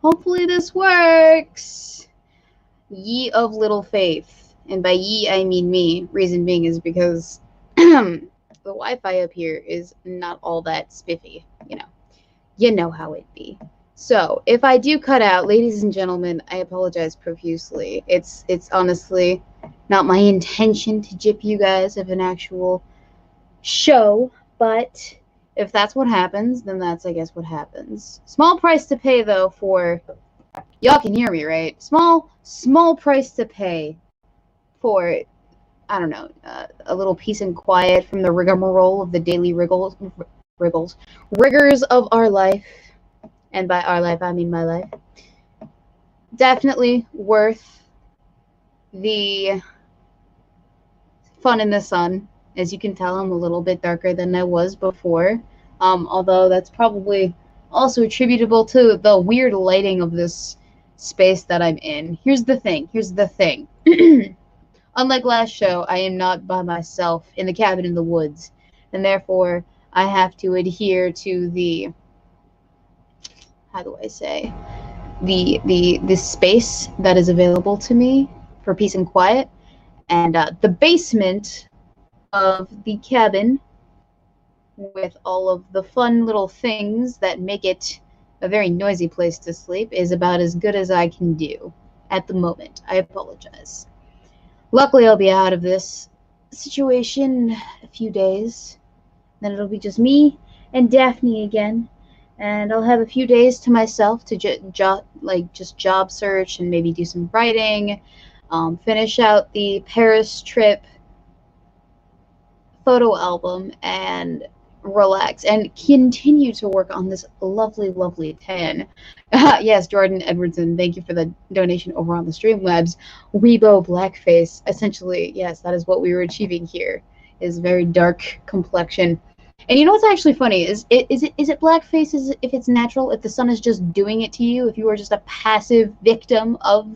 Hopefully this works. Ye of little faith. And by ye, I mean me. Reason being is because the Wi-Fi up here is not all that spiffy, you know. You know how it be. So, if I do cut out, ladies and gentlemen, I apologize profusely. It's honestly not my intention to jip you guys of an actual show, but if that's what happens, then that's, I guess, what happens. Small price to pay, though, for... Y'all can hear me, right? Small price to pay for, I don't know, a little peace and quiet from the rigmarole of the daily rigors of our life. And by our life, I mean my life. Definitely worth the fun in the sun. As you can tell, I'm a little bit darker than I was before. Although that's probably also attributable to the weird lighting of this space that I'm in. Here's the thing. Unlike last show, I am not by myself in the cabin in the woods. And therefore, I have to adhere to the... How do I say? The space that is available to me for peace and quiet. And the basement of the cabin, with all of the fun little things that make it a very noisy place to sleep, is about as good as I can do at the moment. I apologize. Luckily, I'll be out of this situation in a few days. Then it'll be just me and Daphne again. And I'll have a few days to myself to just job search and maybe do some writing, finish out the Paris trip photo album, and relax and continue to work on this lovely tan. Yes, Jordan Edwardson, thank you for the donation over on the Streamlabs. Weebo blackface. Essentially, yes, that is what we were achieving here, is very dark complexion. And you know what's actually funny is it blackface if it's natural, if the sun is just doing it to you, if you are just a passive victim of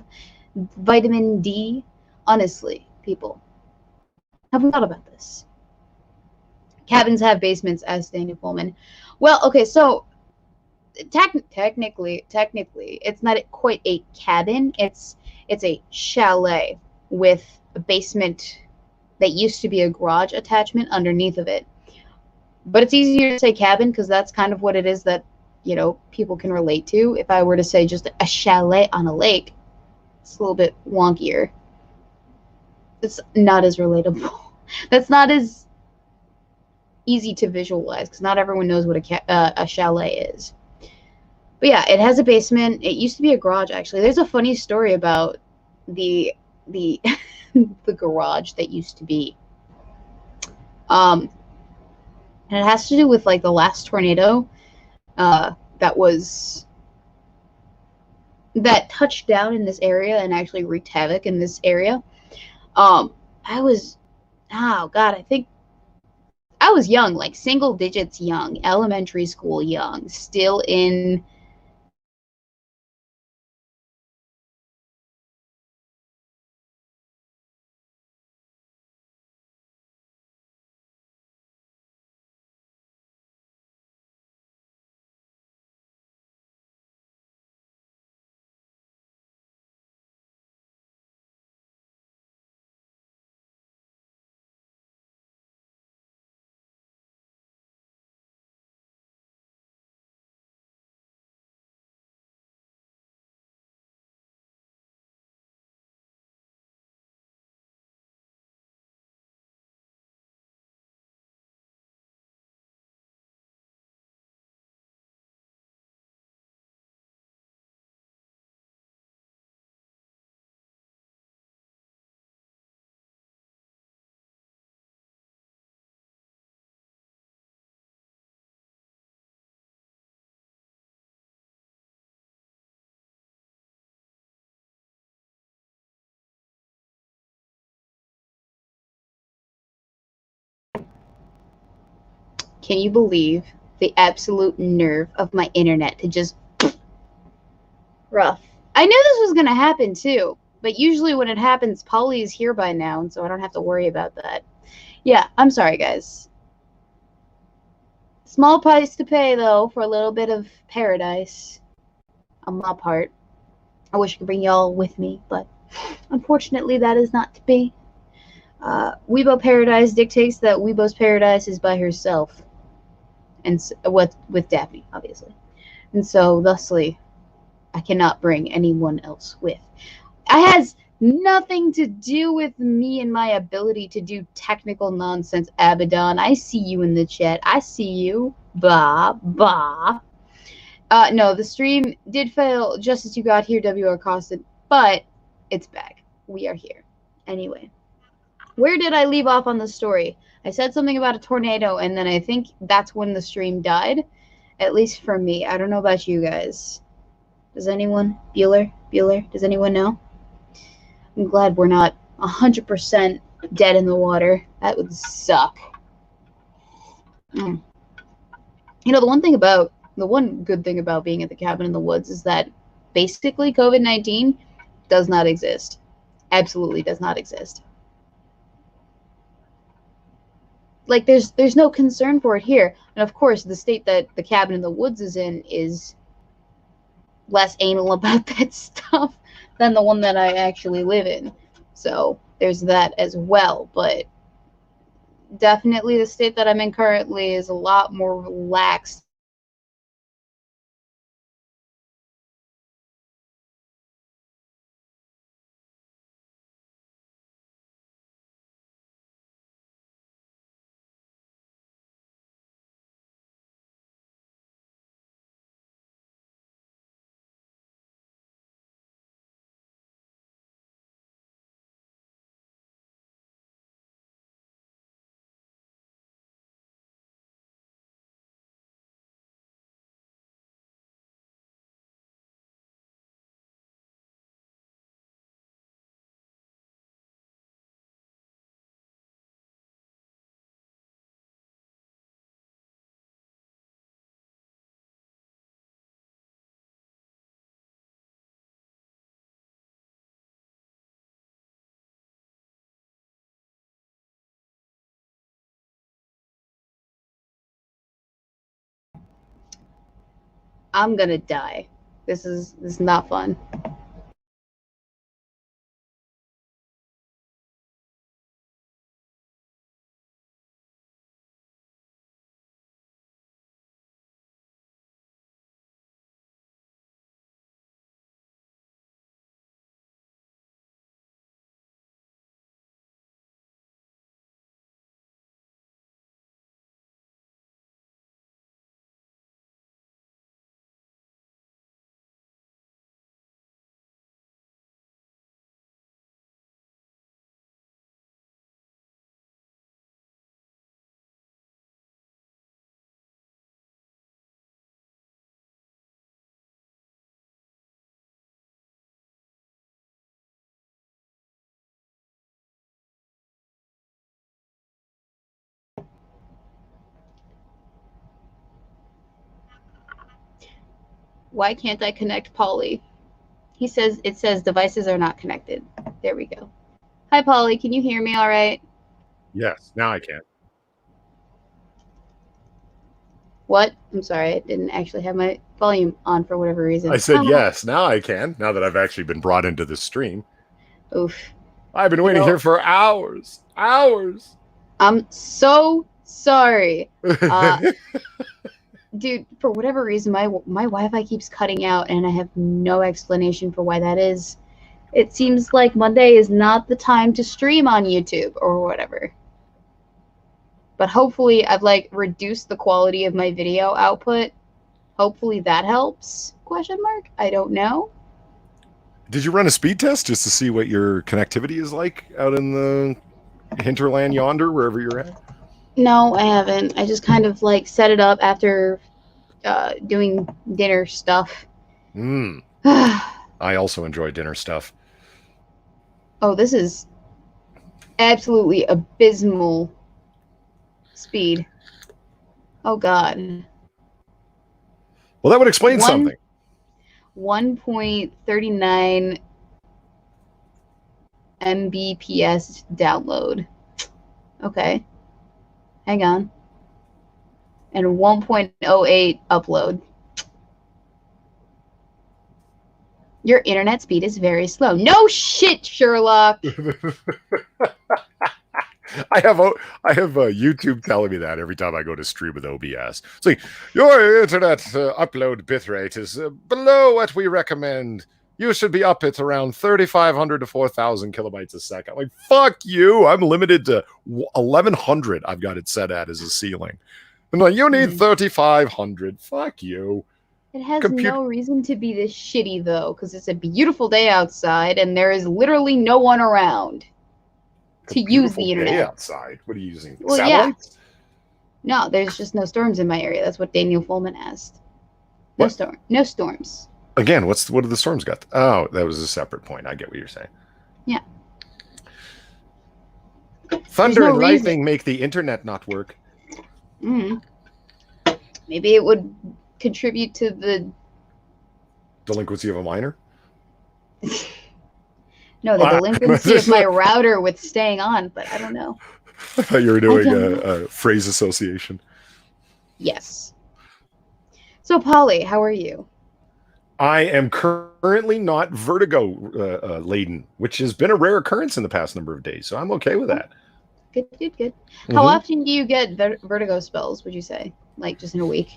vitamin D? Honestly, people, have we thought about this? Cabins have basements, as Daniel Pullman. Well, okay, so technically, it's not quite a cabin. It's a chalet with a basement that used to be a garage attachment underneath of it. But it's easier to say cabin because that's kind of what it is that, you know, people can relate to. If I were to say just a chalet on a lake, it's a little bit wonkier. It's not as relatable. That's not as easy to visualize because not everyone knows what a chalet is. But yeah, it has a basement. It used to be a garage, actually. There's a funny story about the the garage that used to be. And it has to do with like the last tornado that touched down in this area and actually wreaked havoc in this area. I was, oh God, I think I was young, like single digits young, elementary school young, still in... Can you believe the absolute nerve of my internet to just... Rough. I knew this was going to happen too, but usually when it happens, Polly is here by now, and so I don't have to worry about that. Yeah, I'm sorry, guys. Small price to pay, though, for a little bit of paradise. on my part. I wish I could bring y'all with me, but unfortunately that is not to be. Weebo Paradise dictates that Weebo's Paradise is by herself, and with Daphne, obviously. And so, thusly, I cannot bring anyone else with. It has nothing to do with me and my ability to do technical nonsense, Abaddon. I see you in the chat. I see you. Bah, bah. No, the stream did fail just as you got here, WR Costed, but it's back. We are here. Anyway, where did I leave off on the story? I said something about a tornado, and then I think that's when the stream died. At least for me. I don't know about you guys. Does anyone? Bueller? Does anyone know? I'm glad we're not 100% dead in the water. That would suck. You know, the one good thing about being at the cabin in the woods is that basically COVID-19 does not exist. Absolutely does not exist. Like, there's no concern for it here. And of course, the state that the cabin in the woods is in is less anal about that stuff than the one that I actually live in. So there's that as well. But definitely the state that I'm in currently is a lot more relaxed. I'm gonna die. This is not fun. Why can't I connect Polly? He says it says devices are not connected. There we go. Hi Polly, can you hear me all right? Yes, now I can. What? I'm sorry, I didn't actually have my volume on for whatever reason. I said yes, now I can, now that I've actually been brought into the stream. Oof. I've been waiting here for hours. Hours. I'm so sorry. Dude, for whatever reason, my Wi-Fi keeps cutting out, and I have no explanation for why that is. It seems like Monday is not the time to stream on YouTube or whatever. But hopefully I've like reduced the quality of my video output. Hopefully that helps? Question mark? I don't know. Did you run a speed test just to see what your connectivity is like out in the hinterland yonder, wherever you're at? No, I haven't. I just kind of like set it up after doing dinner stuff. I also enjoy dinner stuff. Oh, this is absolutely abysmal speed. Oh god. Well, that would explain something. 1.39 Mbps download. Okay. Hang on. And 1.08 upload. Your internet speed is very slow. No shit, Sherlock. I have YouTube telling me that every time I go to stream with OBS. It's like, your internet upload bitrate is below what we recommend. You should be up at around 3,500 to 4,000 kilobytes a second. I'm like, fuck you. I'm limited to 1,100. I've got it set at as a ceiling. And like, you need 3,500. Fuck you. It has no reason to be this shitty, though, because it's a beautiful day outside and there is literally no one around to use the internet. Day outside. What are you using? Well, satellites? Yeah. No, there's just no storms in my area. That's what Daniel Folman asked. No storms. Again, what do the storms got? Oh, that was a separate point. I get what you're saying. Yeah. Thunder and lightning make the internet not work. Mm-hmm. Maybe it would contribute to the delinquency of a minor. No, the delinquency of my router with staying on, but I don't know. I thought you were doing a phrase association. Yes. So, Polly, how are you? I am currently not vertigo laden, which has been a rare occurrence in the past number of days, so I'm okay with that. Good. Mm-hmm. How often do you get vertigo spells, would you say? Like, just in a week?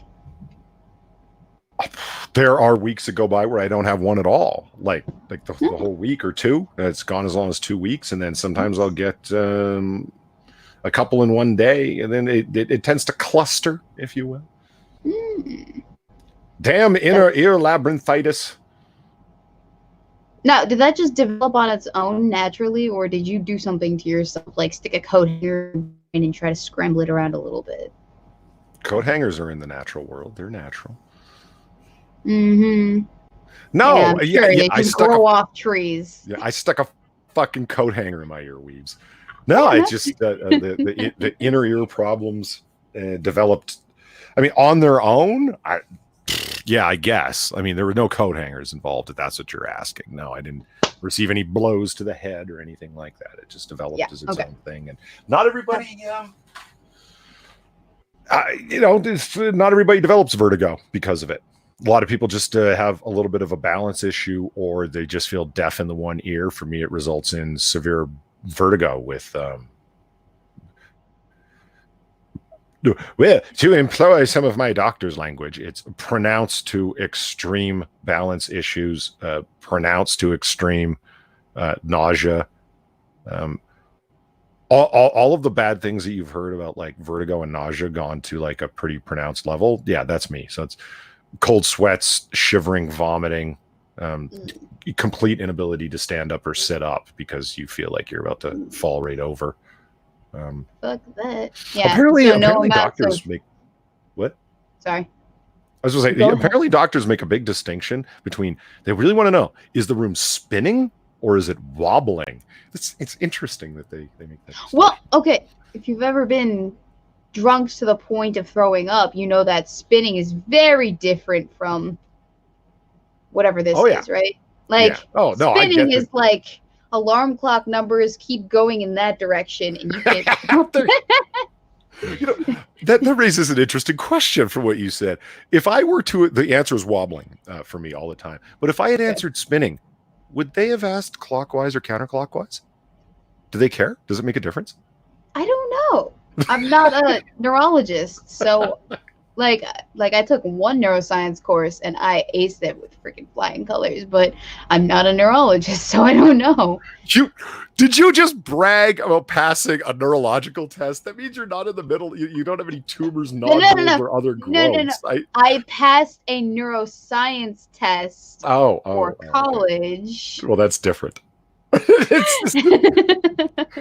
There are weeks that go by where I don't have one at all, like the whole week or two. It's gone as long as 2 weeks, and then sometimes I'll get a couple in one day, and then it tends to cluster, if you will. Damn inner ear labyrinthitis. Now, did that just develop on its own naturally, or did you do something to yourself, like stick a coat hanger in and try to scramble it around a little bit? Coat hangers are in the natural world. They're natural. Mm-hmm. No, yeah, they can grow off trees. Yeah, I stuck a fucking coat hanger in my earweaves. No, I just the inner ear problems developed. I mean, on their own, I guess. I mean, there were no coat hangers involved, if that's what you're asking. No, I didn't receive any blows to the head or anything like that. It just developed as its own thing. And not everybody, not everybody develops vertigo because of it. A lot of people just have a little bit of a balance issue, or they just feel deaf in the one ear. For me, it results in severe vertigo with well, to employ some of my doctor's language, it's pronounced to extreme balance issues, pronounced to extreme nausea. All of the bad things that you've heard about, like vertigo and nausea, gone to like a pretty pronounced level. Yeah, that's me. So it's cold sweats, shivering, vomiting, complete inability to stand up or sit up because you feel like you're about to fall right over. Fuck that. Yeah. Apparently doctors make what? Sorry. I was going to say, apparently doctors make a big distinction between, they really want to know, is the room spinning or is it wobbling? It's interesting that they make that distinction. Well, okay. If you've ever been drunk to the point of throwing up, you know that spinning is very different from whatever this is, right? Like, spinning is like alarm clock numbers keep going in that direction, and you can't. That raises an interesting question from what you said. If I were to, the answer is wobbling for me all the time. But if I had answered spinning, would they have asked clockwise or counterclockwise? Do they care? Does it make a difference? I don't know. I'm not a neurologist, so like I took one neuroscience course and I aced it with freaking flying colors, but I'm not a neurologist, so I don't know. Did you just brag about passing a neurological test? That means you're not in the middle. You don't have any tumors, nodules, or other growths. No. I passed a neuroscience test for college. Well, that's different. I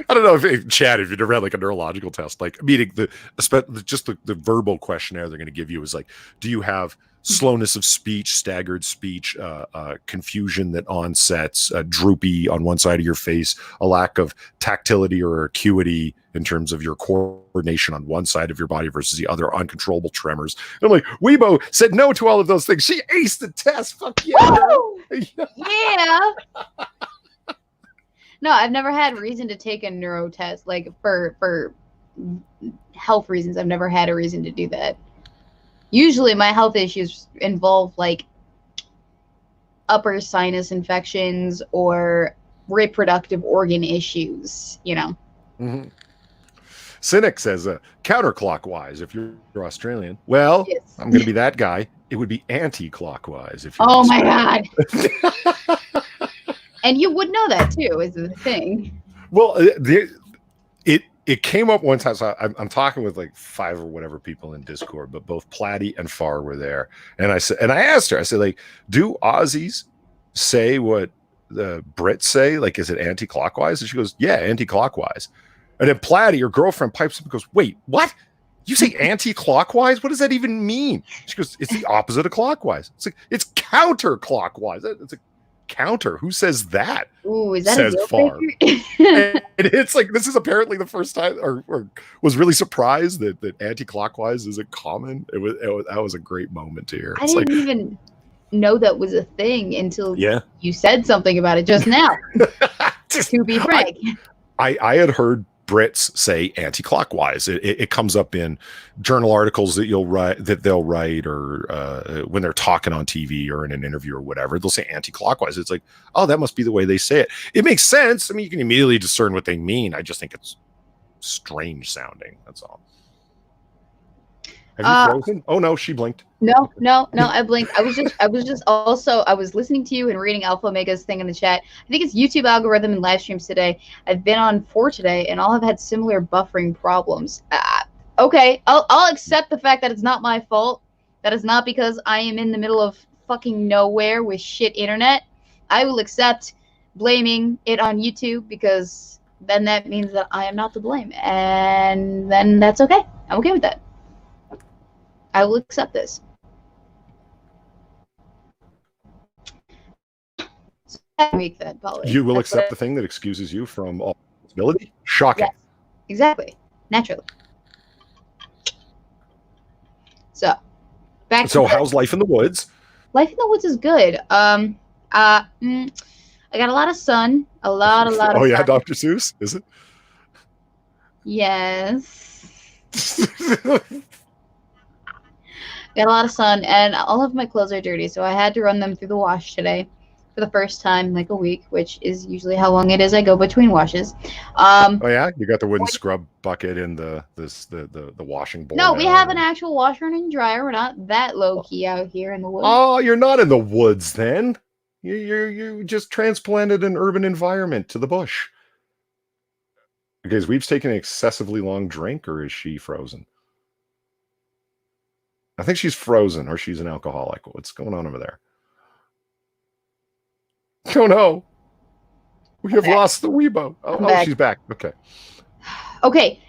don't know if Chad, if you'd ever had like a neurological test, like meaning the verbal questionnaire they're going to give you is like, do you have slowness of speech, staggered speech, confusion that onsets, droopy on one side of your face, a lack of tactility or acuity in terms of your coordination on one side of your body versus the other, uncontrollable tremors. And I'm like, Weebo said no to all of those things. She aced the test. Fuck yeah. Yeah. No, I've never had reason to take a neuro test, like for health reasons. I've never had a reason to do that. Usually my health issues involve like upper sinus infections or reproductive organ issues, you know. Mm-hmm. Cynic says counterclockwise if you're Australian. Well, Yes. I'm going to be that guy. It would be anti-clockwise if you're Oh Australian. my God. And you would know that too, is the thing. Well, it came up one time. So I'm talking with like 5 or whatever people in Discord, but both Platy and Far were there. And I asked her, I said, like, do Aussies say what the Brits say? Like, is it anti-clockwise? And she goes, yeah, anti-clockwise. And then Platy, her girlfriend, pipes up and goes, wait, what? You say anti-clockwise? What does that even mean? She goes, it's the opposite of clockwise. It's like, it's counterclockwise. It's a counter. Who says that? Ooh, is that says a Far. And it's like, this is apparently the first time, or was really surprised that anti-clockwise isn't common. That was a great moment to hear. I didn't even know that was a thing until you said something about it just now. To be frank, I had heard Brits say anti-clockwise. It comes up in journal articles that they'll write, or when they're talking on TV or in an interview or whatever, they'll say anti-clockwise. It's like, oh, that must be the way they say it. It makes sense. I mean, you can immediately discern what they mean. I just think it's strange sounding. That's all. Have you frozen? Oh no, she blinked. No, I blinked. I was listening to you and reading Alpha Omega's thing in the chat. I think it's YouTube algorithm and live streams today. I've been on 4 today, and all have had similar buffering problems. Okay, I'll accept the fact that it's not my fault. That is not because I am in the middle of fucking nowhere with shit internet. I will accept blaming it on YouTube, because then that means that I am not to blame, and then that's okay. I'm okay with that. I will accept this. Week then, Polly. You will accept the thing that excuses you from all responsibility? Shocking. Yes, exactly. Naturally. So, how's life in the woods? Life in the woods is good. I got a lot of sun. A lot of Oh yeah, sun. Dr. Seuss, is it? Yes. Got a lot of sun, and all of my clothes are dirty, so I had to run them through the wash today for the first time in like a week, which is usually how long it is I go between washes. Oh yeah, you got the wooden scrub bucket in the washing bowl. No, we have an actual washer and dryer. We're not that low key out here in the woods. Oh, you're not in the woods then. You just transplanted an urban environment to the bush. Okay, is Weeb's taking an excessively long drink, or is she frozen? I think she's frozen, or she's an alcoholic. What's going on over there? Oh no, we have lost the Weebo. Oh, she's back. Okay. Okay,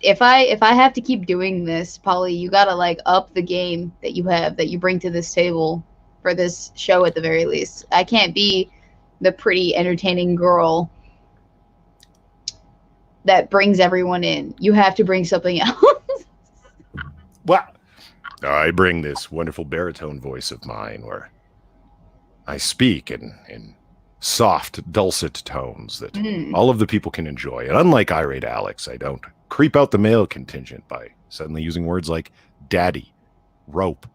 if I have to keep doing this, Polly, you gotta like up the game that you bring to this table for this show at the very least. I can't be the pretty, entertaining girl that brings everyone in. You have to bring something else. Well, I bring this wonderful baritone voice of mine where I speak in soft, dulcet tones that all of the people can enjoy. And unlike irate Alex, I don't creep out the male contingent by suddenly using words like daddy, rope,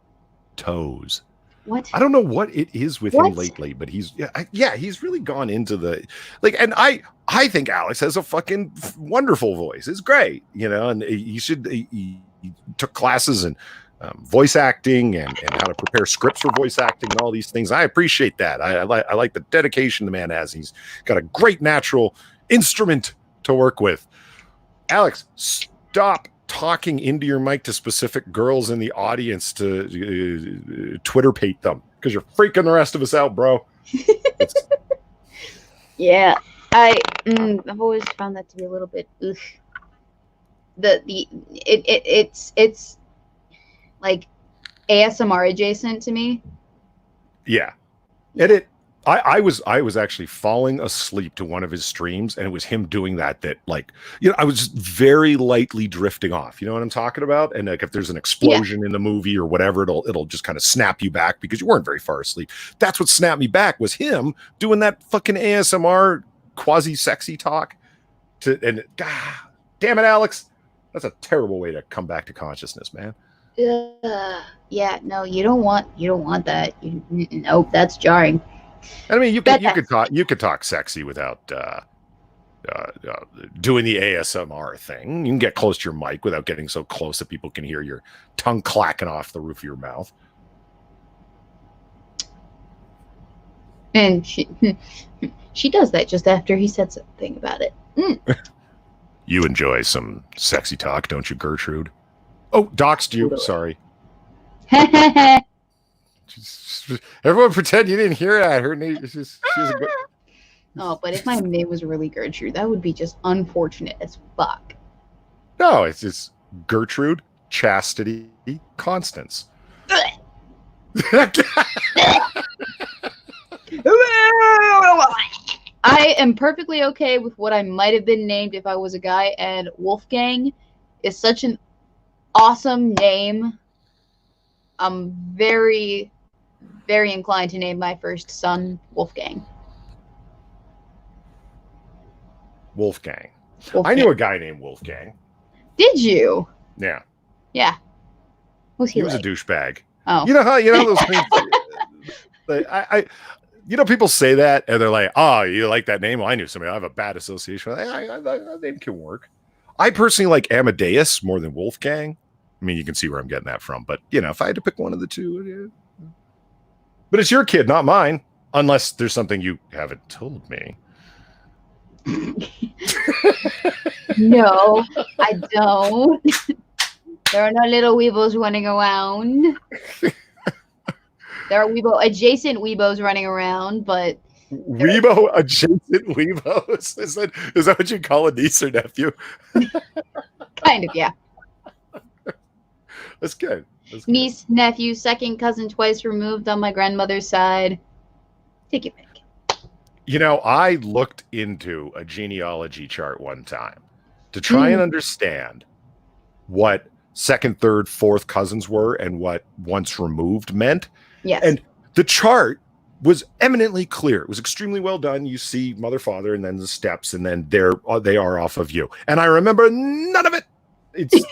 toes. What? I don't know what it is with him lately, but he's really gone into the and I think Alex has a fucking wonderful voice. It's great, and he took classes in voice acting and how to prepare scripts for voice acting and all these things. I appreciate that. I like the dedication the man has. He's got a great natural instrument to work with. Alex, stop talking into your mic to specific girls in the audience to Twitter pate them, because you're freaking the rest of us out, bro. Yeah, I've always found that to be a little bit ugh. It's like ASMR adjacent to me. Yeah. And I was actually falling asleep to one of his streams, and it was him doing that I was just very lightly drifting off. You know what I'm talking about? And like if there's an explosion in the movie or whatever, it'll just kind of snap you back because you weren't very far asleep. That's what snapped me back, was him doing that fucking ASMR quasi sexy talk damn it, Alex. That's a terrible way to come back to consciousness, man. Yeah, no, you don't want that. Nope, that's jarring. I mean, That- you could talk sexy without doing the ASMR thing. You can get close to your mic without getting so close that people can hear your tongue clacking off the roof of your mouth. And she does that just after he said something about it. You enjoy some sexy talk, don't you, Gertrude? Oh, doxed you. Sorry. Everyone pretend you didn't hear that. Her name is just. She's a good... Oh, but if my name was really Gertrude, that would be just unfortunate as fuck. No, it's just Gertrude, Chastity, Constance. I am perfectly okay with what I might have been named if I was a guy, and Wolfgang is such an awesome name. I'm very, very inclined to name my first son Wolfgang. Wolfgang. I knew a guy named Wolfgang. Did you? Yeah. Yeah. He was a douchebag. Oh. You know those things. People say that and they're like, "Oh, you like that name? Well, I knew somebody. I have a bad association. That name can work." I personally like Amadeus more than Wolfgang. I mean, you can see where I'm getting that from. But if I had to pick one of the two, yeah. But it's your kid, not mine, unless there's something you haven't told me. No, I don't. There are no little Weebos running around. There are adjacent Weebos running around, but Weebo adjacent Weebos? Is that what you call a niece or nephew? Kind of, yeah. That's good. Niece, nephew, second cousin twice removed on my grandmother's side. Take it back. I looked into a genealogy chart one time to try and understand what second, third, fourth cousins were and what once removed meant. Yes. And the chart was eminently clear. It was extremely well done. You see mother, father, and then the steps, and then they are off of you. And I remember none of it. It's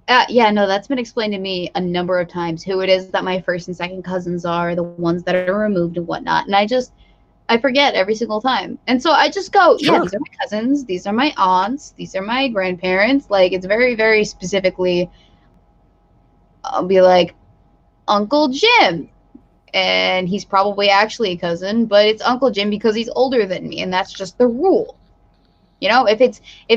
that's been explained to me a number of times, who it is that my first and second cousins are, the ones that are removed and whatnot. And I forget every single time. And so I just go, Sure. Yeah, these are my cousins, these are my aunts, these are my grandparents. Like, it's very, very specifically, I'll be like, Uncle Jim. And he's probably actually a cousin, but it's Uncle Jim because he's older than me, and that's just the rule. If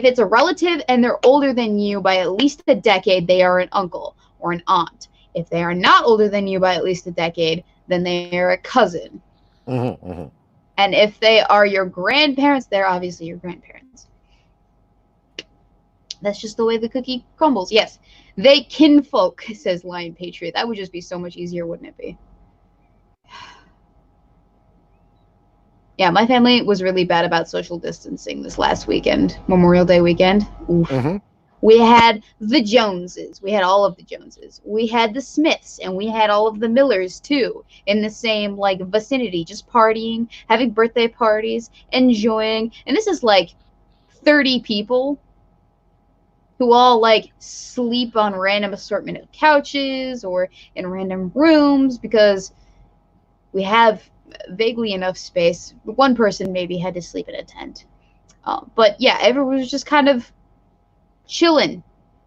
it's a relative and they're older than you by at least a decade, they are an uncle or an aunt. If they are not older than you by at least a decade, then they are a cousin. Mm-hmm, mm-hmm. And if they are your grandparents, they're obviously your grandparents. That's just the way the cookie crumbles. Yes, they kinfolk, says Lion Patriot. That would just be so much easier, wouldn't it be? Yeah, my family was really bad about social distancing this last weekend, Memorial Day weekend. Mm-hmm. We had the Joneses. We had all of the Joneses. We had the Smiths, and we had all of the Millers, too, in the same, vicinity, just partying, having birthday parties, enjoying. And this is, 30 people who all, sleep on random assortment of couches or in random rooms because we have vaguely enough space. One person maybe had to sleep in a tent. But, yeah, everyone was just kind of chilling,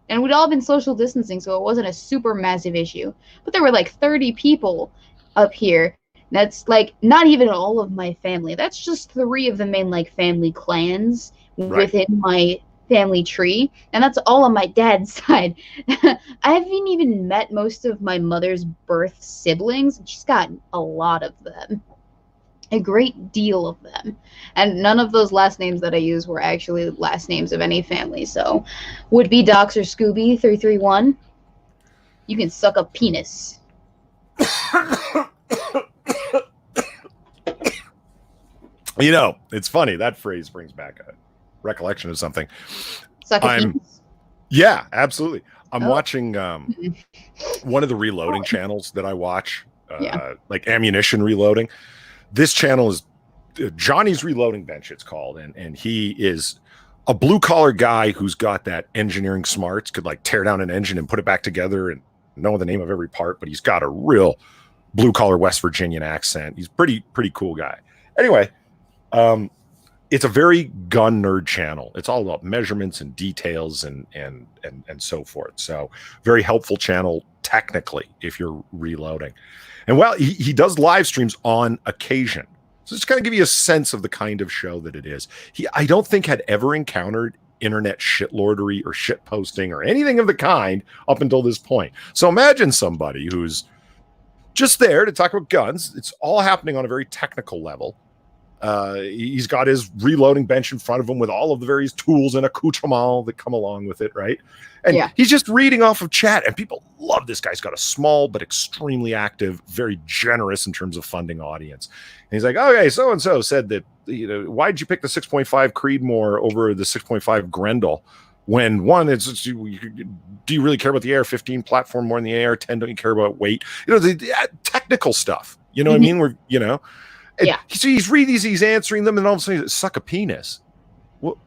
and we'd all been social distancing, so it wasn't a super massive issue. But there were 30 people up here. That's not even all of my family. That's just 3 of the main family clans within my family tree, and that's all on my dad's side. I haven't even met most of my mother's birth siblings, and she's got a lot of them. A great deal of them. And none of those last names that I use were actually last names of any family. So, would be Docs or Scooby 331. You can suck a penis. It's funny. That phrase brings back a recollection of something. Suck a penis? Yeah, absolutely. I'm watching one of the reloading channels that I watch, like ammunition reloading. This channel is Johnny's Reloading Bench, it's called, and he is a blue collar guy who's got that engineering smarts, could tear down an engine and put it back together and know the name of every part, but he's got a real blue collar West Virginian accent. He's pretty cool guy. Anyway, it's a very gun nerd channel. It's all about measurements and details and so forth. So very helpful channel technically if you're reloading. And well, he does live streams on occasion. So just kind of give you a sense of the kind of show that it is. I don't think had ever encountered internet shitlordery or shit posting or anything of the kind up until this point. So imagine somebody who's just there to talk about guns. It's all happening on a very technical level. He's got his reloading bench in front of him with all of the various tools and accoutrements that come along with it, right? And he's just reading off of chat, and people love this guy. He's got a small but extremely active, very generous in terms of funding audience. And he's like, okay, so-and-so said that, why'd you pick the 6.5 Creedmoor over the 6.5 Grendel? When one, do you really care about the AR-15 platform more than the AR-10? Don't you care about weight? The technical stuff. You know what I mean? So he's reading these, he's answering them, and all of a sudden, suck a penis. What?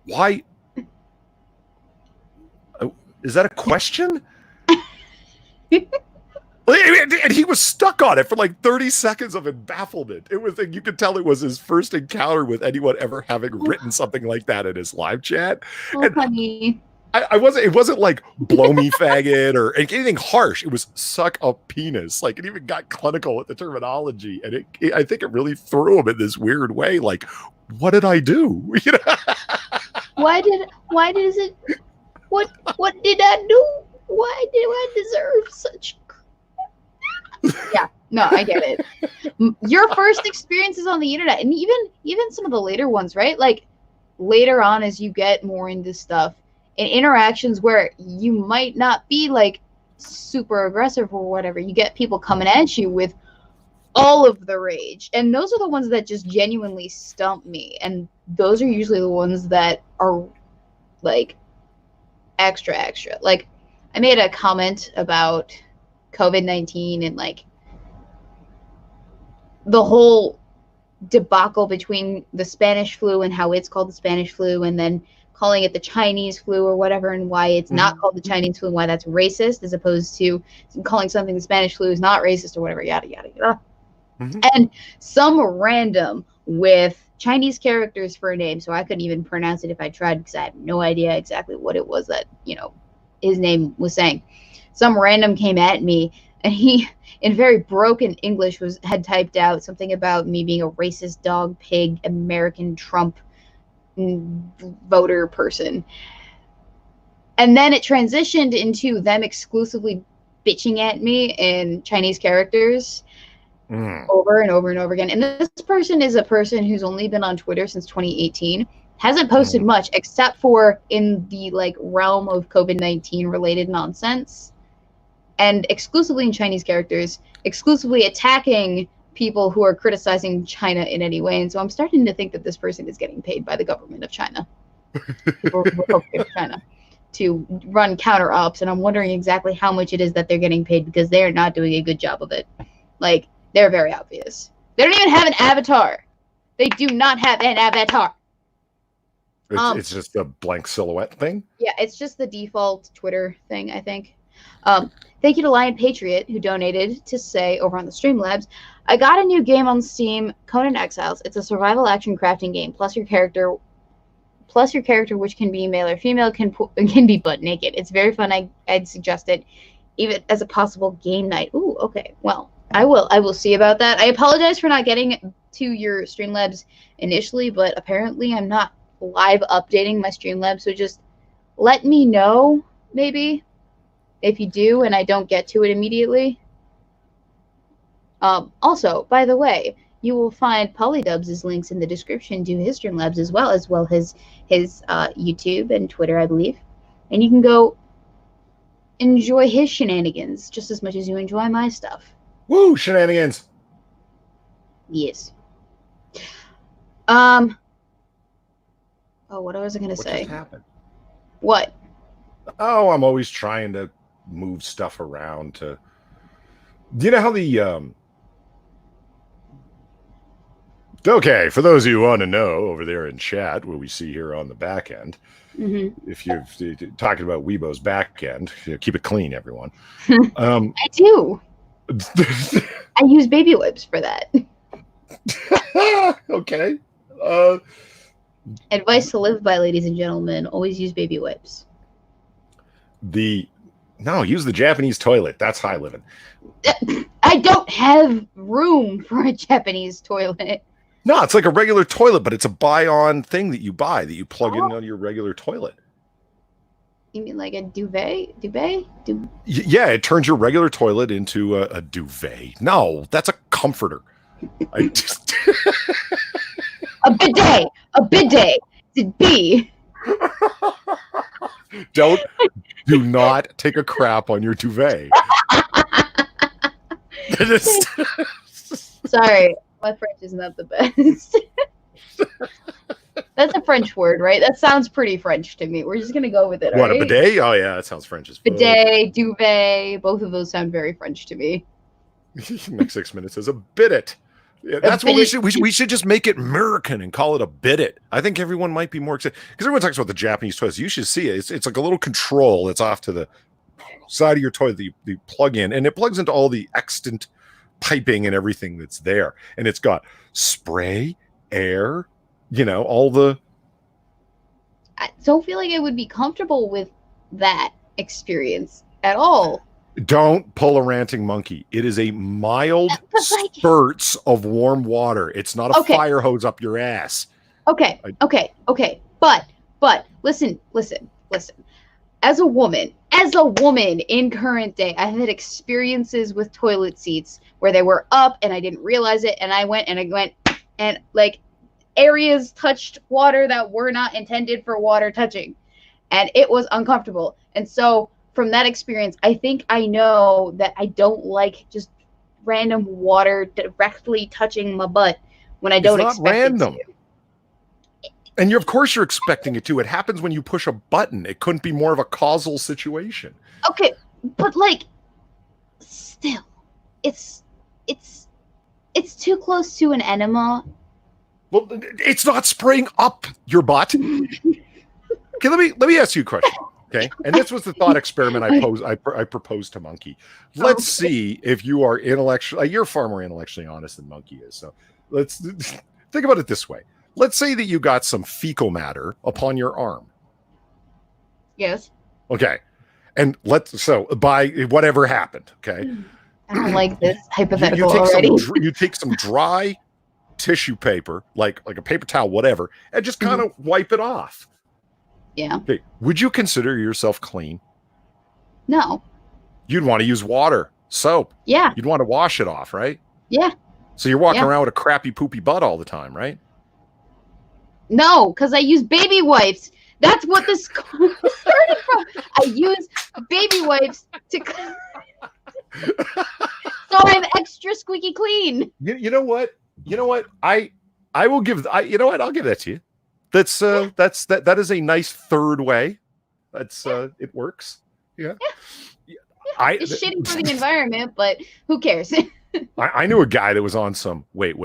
Why? Is that a question? And he was stuck on it for like 30 seconds of bafflement. It was, you could tell it was his first encounter with anyone ever having written something like that in his live chat. Oh, honey. It wasn't like blow me faggot or anything harsh. It was suck a penis. Like, it even got clinical with the terminology. And I think it really threw him in this weird way. Like, what did I do? What did I do? Why do I deserve such? Yeah, no, I get it. Your first experiences on the internet, and even some of the later ones, right? Like later on, as you get more into stuff and interactions where you might not be like super aggressive or whatever, you get people coming at you with all of the rage, and those are the ones that just genuinely stump me, and those are usually the ones that are like extra. Like, I made a comment about COVID-19 and like the whole debacle between the Spanish flu and how it's called the Spanish flu, and then calling it the Chinese flu or whatever, and why it's not called the Chinese flu, and why that's racist, as opposed to calling something the Spanish flu is not racist or whatever, yada yada yada. And some random with Chinese characters for a name, so I couldn't even pronounce it if I tried, because I have no idea exactly what it was that his name was saying. Some random came at me, and he, in very broken English, had typed out something about me being a racist dog, pig, American Trump voter person. And then it transitioned into them exclusively bitching at me in Chinese characters over and over and over again. And this person is a person who's only been on Twitter since 2018. Hasn't posted much except for in the like realm of COVID-19 related nonsense, and exclusively in Chinese characters, exclusively attacking people who are criticizing China in any way. And so I'm starting to think that this person is getting paid by the government of China, China, to run counter ops. And I'm wondering exactly how much it is that they're getting paid, because they're not doing a good job of it. Like, they're very obvious. They don't even have an avatar. They do not have an avatar. It's just a blank silhouette thing? Yeah, it's just the default Twitter thing, I think. Thank you to Lion Patriot, who donated to say over on the Streamlabs, I got a new game on Steam, Conan Exiles. It's a survival action crafting game. Plus your character, which can be male or female, can be butt naked. It's very fun. I'd suggest it, even as a possible game night. Ooh, okay. Well, I will see about that. I apologize for not getting to your Streamlabs initially, but apparently I'm not live updating my Streamlabs, so just let me know, maybe, if you do and I don't get to it immediately. Also, by the way, you will find Polydub's links in the description to his Streamlabs as well as his YouTube and Twitter, I believe. And you can go enjoy his shenanigans just as much as you enjoy my stuff. Woo, shenanigans. Yes. Oh, what was I going to say? What just happened? What? Oh, I'm always trying to move stuff around to... Do you know how the Okay, for those of you who want to know over there in chat, what we see here on the back end, if you're talking about Weebo's back end, keep it clean, everyone. I do. I use baby wipes for that. Okay. Advice to live by, ladies and gentlemen: always use baby wipes. No, use the Japanese toilet. That's high living. I don't have room for a Japanese toilet. No, it's like a regular toilet, but it's a buy-on thing that you buy that you plug in on your regular toilet. You mean like a duvet? Yeah, it turns your regular toilet into a duvet. No, that's a comforter. A bidet. A bidet. It's B. Do not take a crap on your duvet. Sorry, my French is not the best. That's a French word, right? That sounds pretty French to me. We're just gonna go with it. What, right? A bidet? Oh yeah, that sounds French as fuck. Bidet, duvet, both of those sound very French to me. Next 6 minutes is a bidet. Yeah, that's what we should. We should just make it American and call it a bidet. I think everyone might be more excited because everyone talks about the Japanese toilets. You should see it. It's like a little control that's off to the side of your toilet that you plug in, and it plugs into all the extant piping and everything that's there. And it's got spray, air, all the. I don't feel like I would be comfortable with that experience at all. Don't pull a ranting monkey. It is a mild spurts of warm water. It's not a fire hose up your ass. Okay. But listen. As a woman in current day, I've had experiences with toilet seats where they were up and I didn't realize it, and I went and like areas touched water that were not intended for water touching, and it was uncomfortable. And so from that experience, I think I know that I don't like just random water directly touching my butt when I don't expect random. it to. And of course you're expecting it to. It happens when you push a button. It couldn't be more of a causal situation. Okay, but still, it's too close to an enema. Well, it's not spraying up your butt. Okay, let me ask you a question. Okay, and this was the thought experiment I proposed to Monkey. Let's see if you are intellectually. You're far more intellectually honest than Monkey is. So let's think about it this way. Let's say that you got some fecal matter upon your arm. Yes. Okay, and by whatever happened. Okay. I don't like this hypothetical already. You take some dry tissue paper, like a paper towel, whatever, and just kind of wipe it off. Yeah. Okay. Would you consider yourself clean? No. You'd want to use water, soap. Yeah. You'd want to wash it off, right? Yeah. So you're walking around with a crappy, poopy butt all the time, right? No, because I use baby wipes. That's what this started from. I use baby wipes to. So I'm extra squeaky clean. You know what? I will give. I'll give that to you. That is a nice third way. It works. Yeah. It's shitty for the environment, but who cares? I knew a guy that was on some. Wait.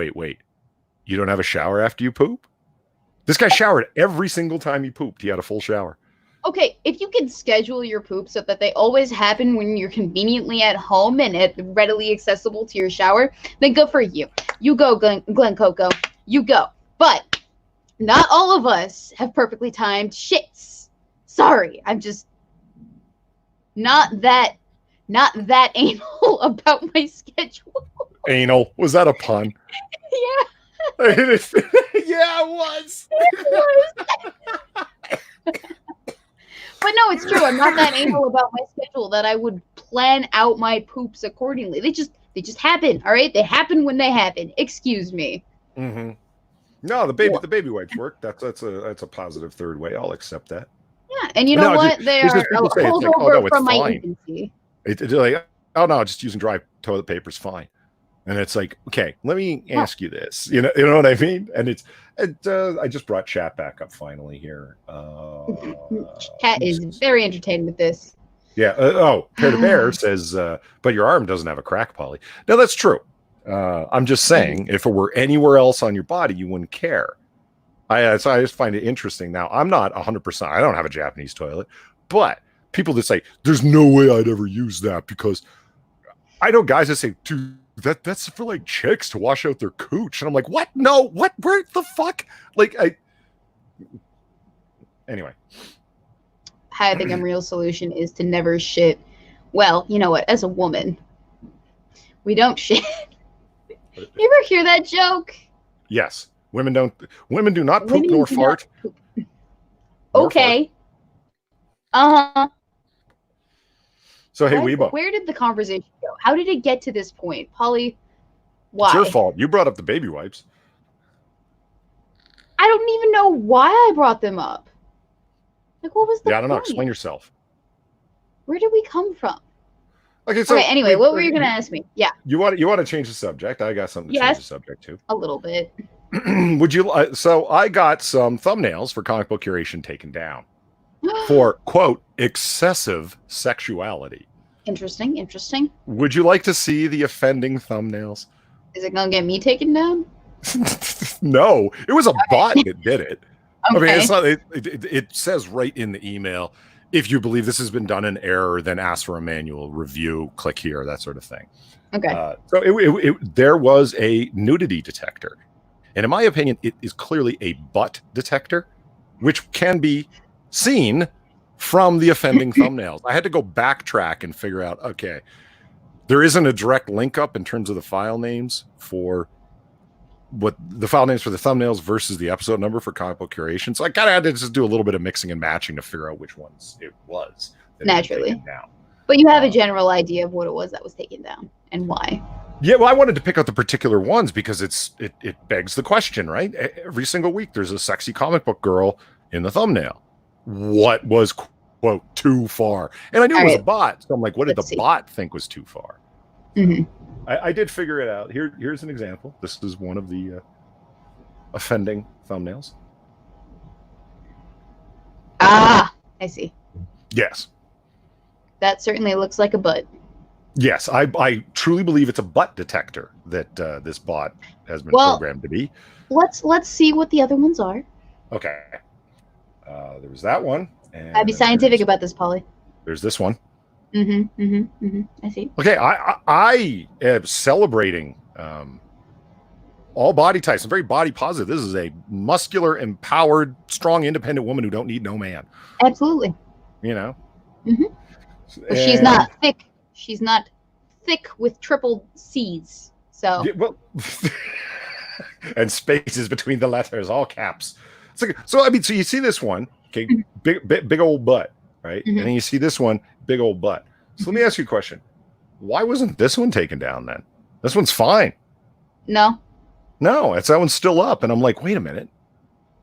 You don't have a shower after you poop? This guy showered every single time he pooped. He had a full shower. Okay, if you can schedule your poop so that they always happen when you're conveniently at home and readily accessible to your shower, then good for you. You go, Glen Coco. You go. But not all of us have perfectly timed shits. Sorry, I'm just not that anal about my schedule. Anal? Was that a pun? Yeah. Yeah, it was. But no, it's true. I'm not that anal about my schedule that I would plan out my poops accordingly. They just happen, all right? They happen when they happen. Excuse me. Mm-hmm. No, the baby wipes work. That's a positive third way. I'll accept that. Yeah, and you know what? They are a holdover from my infancy. It's like, oh no, just using dry toilet paper is fine. And it's like, okay, let me ask you this. You know what I mean? And I just brought chat back up finally here. Chat is very entertained with this. Yeah. Pear to Bear says, but your arm doesn't have a crack, Polly. No, that's true. I'm just saying, if it were anywhere else on your body, you wouldn't care. So I just find it interesting. Now, I'm not 100%. I don't have a Japanese toilet, but people that say there's no way I'd ever use that, because I know guys that say, dude, that's for like chicks to wash out their cooch, and I'm like, what? No, what? Where the fuck? Like, anyway. I think a real solution is to never shit. Well, you know what? As a woman, we don't shit. You ever hear that joke? Yes. Women do not poop nor fart. Okay. Uh-huh. So, hey, Weebo. Where did the conversation go? How did it get to this point? Polly, why? It's your fault. You brought up the baby wipes. I don't even know why I brought them up. Like, what was the I don't know. point? Explain yourself. Where did we come from? Okay, so anyway, what were you going to ask me? Yeah. You want to change the subject? I got something to change the subject too. A little bit. Would you? So I got some thumbnails for comic book curation taken down for, quote, excessive sexuality. Interesting. Would you like to see the offending thumbnails? Is it going to get me taken down? No, it was a bot that did it. Okay. I mean, it's not. It says right in the email, if you believe this has been done in error, then ask for a manual review. Click here, that sort of thing. Okay. So there was a nudity detector, and in my opinion, it is clearly a butt detector, which can be seen from the offending thumbnails. I had to go backtrack and figure out, okay, there isn't a direct link up in terms of the file names for what the file names for the thumbnails versus the episode number for comic book curation. So I kind of had to just do a little bit of mixing and matching to figure out which ones it was. Naturally. But you have a general idea of what it was that was taken down and why. Yeah, well, I wanted to pick out the particular ones because it begs the question, right? Every single week there's a sexy comic book girl in the thumbnail. What was, quote, too far? And I knew it was a bot. So I'm like, what did the bot think was too far? Mm-hmm. I did figure it out. Here's an example. This is one of the offending thumbnails. Ah, I see. Yes. That certainly looks like a butt. Yes, I truly believe it's a butt detector that this bot has been programmed to be. Let's see what the other ones are. Okay. There was that one. And I'd be scientific about this, Polly. There's this one. I see. Okay, I am celebrating all body types. I'm very body positive. This is a muscular, empowered, strong, independent woman who don't need no man. Absolutely. You know? But she's not thick. She's not thick with triple C's. So. Yeah, well, and spaces between the letters, all caps. So I mean, so you see this one, okay, big old butt, right? And then you see this one, big old butt. So let me ask you a question. Why wasn't this one taken down then? This one's fine. No, that one's still up. And I'm like, wait a minute.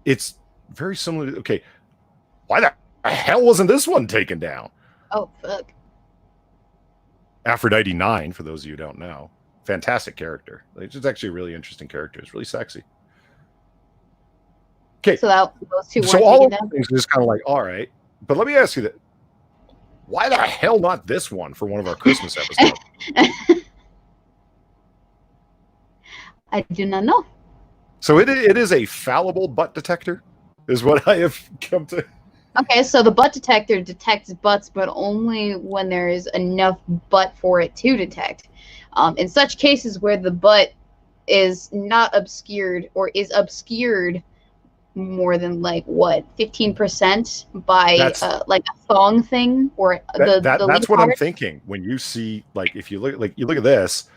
It's very similar to, okay, why the hell wasn't this one taken down? Oh, fuck. Aphrodite 9, for those of you who don't know. Fantastic character. It's actually a really interesting character. It's really sexy. Okay. So those two So all of these things are just kind of like, all right. But let me ask you that. Why the hell not this one for one of our Christmas episodes? I do not know. So it is a fallible butt detector, is what I have come to. Okay, so the butt detector detects butts, but only when there is enough butt for it to detect. In such cases where the butt is not obscured or is obscured more than 15% by like a thong thing or that's what I'm thinking when you see, like, if you look at this,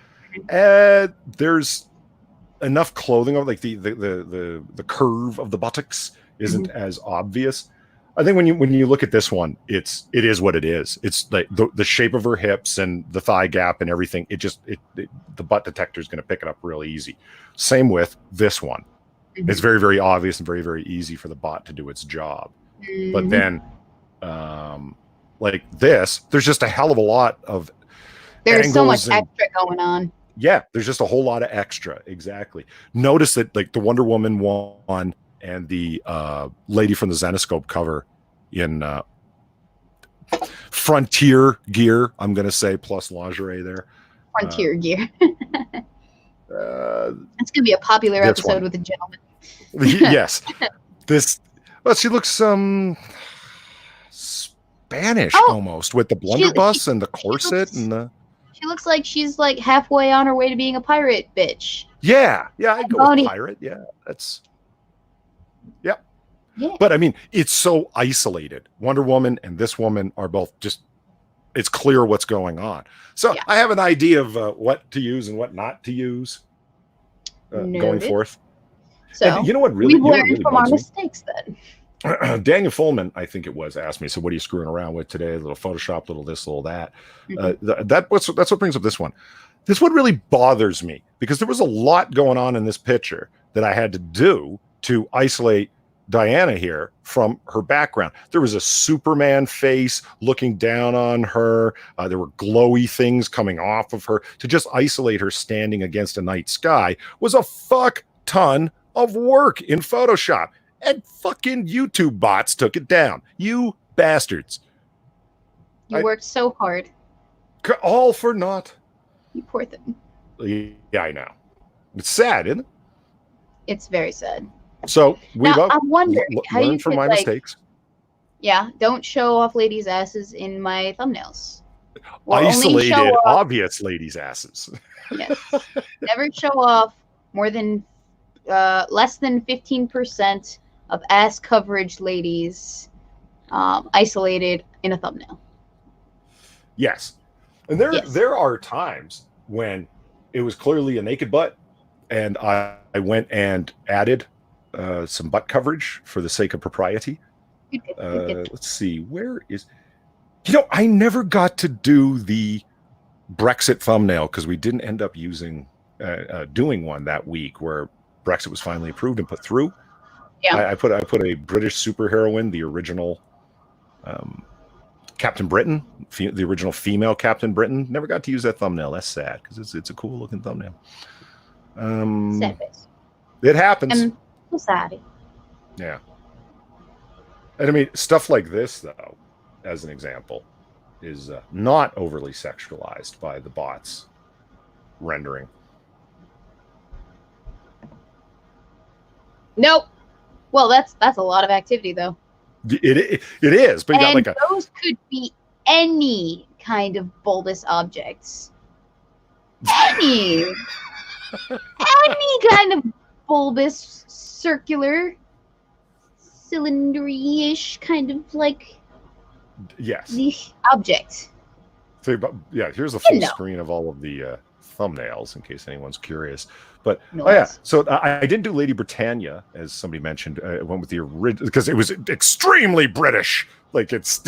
there's enough clothing of the curve of the buttocks isn't as obvious. I think when you look at this one, it is what it is. It's like the shape of her hips and the thigh gap and everything. The butt detector is going to pick it up real easy. Same with this one. It's very, very obvious and very, very easy for the bot to do its job. But then, like this, there's just a hell of a lot of. There's so much extra going on. Yeah, there's just a whole lot of extra. Exactly. Notice that, like, the Wonder Woman one and the lady from the Zenoscope cover in Frontier gear, I'm going to say, plus lingerie there. Frontier gear. It's gonna be a popular This episode one. with a gentleman. Yes. Well, she looks Spanish almost, with the blunderbuss and the corset and the. She looks like she's like halfway on her way to being a pirate bitch. Yeah, I'd go with pirate. Yeah, that's. Yep. Yeah. But I mean, it's so isolated. Wonder Woman and this woman are both just. It's clear what's going on. So I have an idea of what to use and what not to use going forth. So and you know what really? We've learned from our mistakes then. Daniel Fullman, I think it was, asked me, so what are you screwing around with today? A little Photoshop, little this, little that. That's what brings up this one. This one really bothers me because there was a lot going on in this picture that I had to do to isolate Diana here from her background. There was a Superman face looking down on her. There were glowy things coming off of her. To just isolate her standing against a night sky was a fuck ton of work in Photoshop. And fucking YouTube bots took it down. You bastards. You worked so hard. All for naught. You poor thing. Yeah, I know. It's sad, isn't it? It's very sad. So I'm wondering how you from my mistakes. Yeah, don't show off ladies' asses in my thumbnails. Isolated, obvious ladies' asses. Yes. Never show off more than less than 15% of ass coverage ladies isolated in a thumbnail. Yes. And there are times when it was clearly a naked butt, and I went and added some butt coverage for the sake of propriety. Let's see, where is... I never got to do the Brexit thumbnail because we didn't end up doing one that week where Brexit was finally approved and put through. Yeah, I put a British superheroine, the original Captain Britain, the original female Captain Britain. Never got to use that thumbnail. That's sad because it's a cool looking thumbnail. Sad face. It happens. Sad. Yeah. And I mean, stuff like this, though, as an example, is not overly sexualized by the bots rendering. Nope. Well, that's a lot of activity, though. It is, but you got like those could be any kind of bulbous objects. Any kind of bulbous, circular, cylindry-ish kind of like object. So, here's a full screen of all of the thumbnails in case anyone's curious. But so I didn't do Lady Britannia, as somebody mentioned. I went with the original because it was extremely British. Like it's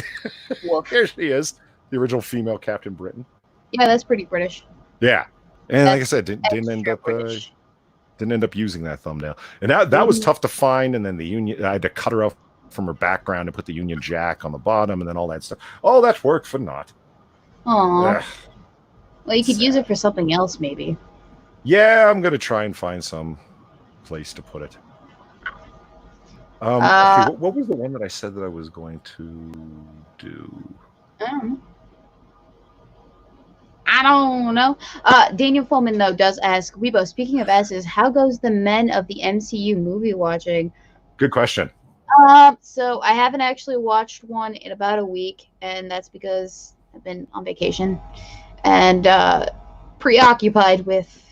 here she is, the original female Captain Britain. Yeah, that's pretty British. Yeah, and like I said, didn't end up using that thumbnail, and that was tough to find. And then the Union, I had to cut her off from her background and put the Union Jack on the bottom, and then all that stuff. All that work for naught. Aww. Well, you could use it for something else, maybe. Yeah, I'm gonna try and find some place to put it. Okay, what was the one that I said that I was going to do? I don't know. Daniel Fullman, though, does ask, Weebo, speaking of asses, how goes the men of the MCU movie watching? Good question. So I haven't actually watched one in about a week, and that's because I've been on vacation and preoccupied with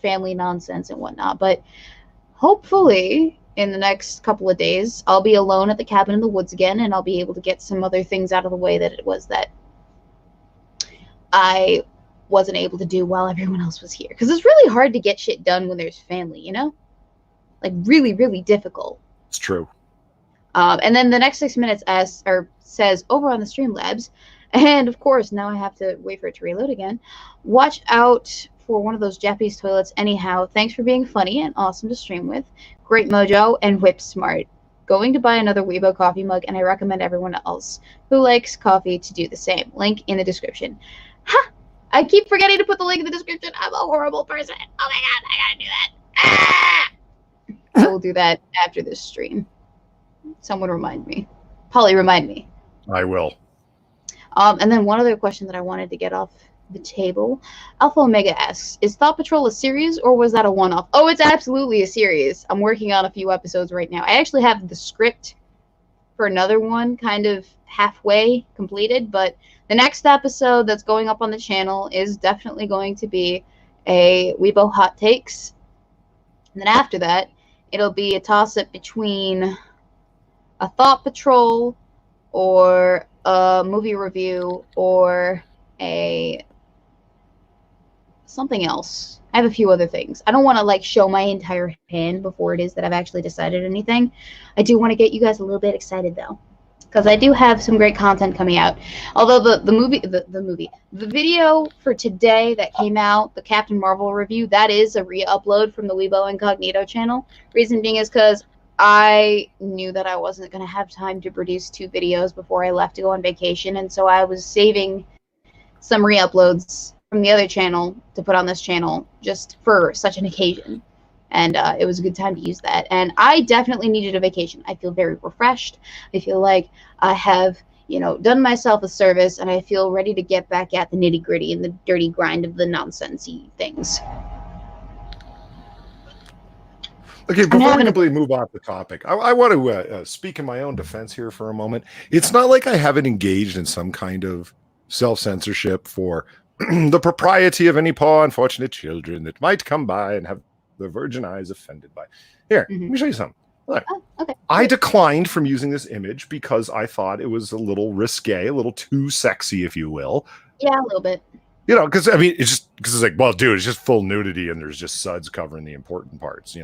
family nonsense and whatnot. But hopefully in the next couple of days, I'll be alone at the cabin in the woods again, and I'll be able to get some other things out of the way that it was that I wasn't able to do while everyone else was here. Because it's really hard to get shit done when there's family, you know? Like, really, really difficult. It's true. And then the next 6 minutes says, over on the Streamlabs, and of course, now I have to wait for it to reload again. Watch out for one of those Japanese toilets. Anyhow, thanks for being funny and awesome to stream with. Great mojo and whip smart. Going to buy another Weebo coffee mug, and I recommend everyone else who likes coffee to do the same. Link in the description. Ha! I keep forgetting to put the link in the description. I'm a horrible person. Oh my god, I gotta do that. Ah! I will do that after this stream. Someone remind me. Polly, remind me. I will. And then one other question that I wanted to get off the table. Alpha Omega asks, is Thought Patrol a series or was that a one-off? Oh, it's absolutely a series. I'm working on a few episodes right now. I actually have the script for another one kind of halfway completed, but the next episode that's going up on the channel is definitely going to be a Weebo Hot Takes. And then after that, it'll be a toss-up between a Thought Patrol or a movie review or a something else. I have a few other things. I don't want to like show my entire hand before it is that I've actually decided anything. I do want to get you guys a little bit excited though, because I do have some great content coming out. Although the video for today that came out, the Captain Marvel review, that is a re-upload from the Weebo Incognito channel. Reason being is because I knew that I wasn't going to have time to produce 2 videos before I left to go on vacation, and so I was saving some re-uploads from the other channel to put on this channel just for such an occasion. And it was a good time to use that. And I definitely needed a vacation. I feel very refreshed. I feel like I have, done myself a service, and I feel ready to get back at the nitty-gritty and the dirty grind of the nonsense-y things. Okay, before we completely move off the topic, I want to speak in my own defense here for a moment. It's not like I haven't engaged in some kind of self-censorship for the propriety of any poor unfortunate children that might come by and have their virgin eyes offended by. Here, let me show you something. Look, okay. I declined from using this image because I thought it was a little risque, a little too sexy, if you will. Yeah, a little bit. Because I mean, it's like, well, dude, it's just full nudity and there's just suds covering the important parts,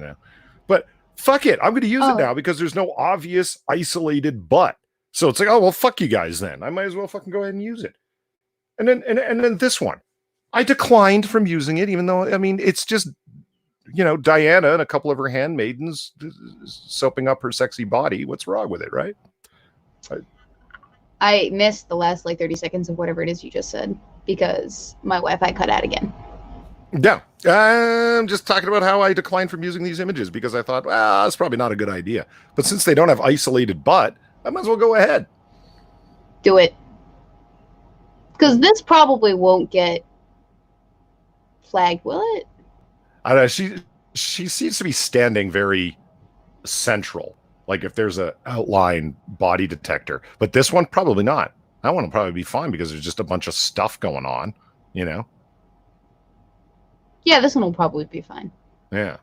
But fuck it, I'm going to use it now because there's no obvious isolated butt. So it's like, oh well, fuck you guys then. I might as well fucking go ahead and use it. And then this one, I declined from using it, even though I mean it's just Diana and a couple of her handmaidens soaping up her sexy body. What's wrong with it, right? I missed the last 30 seconds of whatever it is you just said because my Wi-Fi cut out again. Yeah, I'm just talking about how I declined from using these images because I thought, well, that's probably not a good idea. But since they don't have isolated butt, I might as well go ahead. Do it. Because this probably won't get flagged, will it? I don't know. She seems to be standing very central. Like if there's a outline body detector, but this one probably not. That one will probably be fine because there's just a bunch of stuff going on, Yeah, this one will probably be fine. Yeah.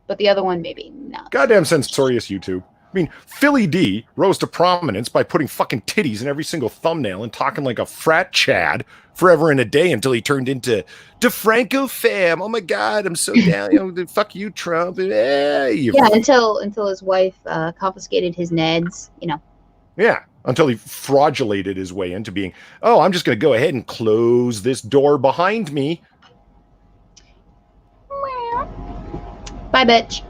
But the other one, maybe not. Goddamn censorious YouTube. I mean, Philly D rose to prominence by putting fucking titties in every single thumbnail and talking like a frat chad forever and a day until he turned into DeFranco fam. Oh my God, I'm so down. Fuck you, Trump. Until his wife confiscated his Neds, Yeah, until he fraudulated his way into being, I'm just going to go ahead and close this door behind me. Bye, bitch.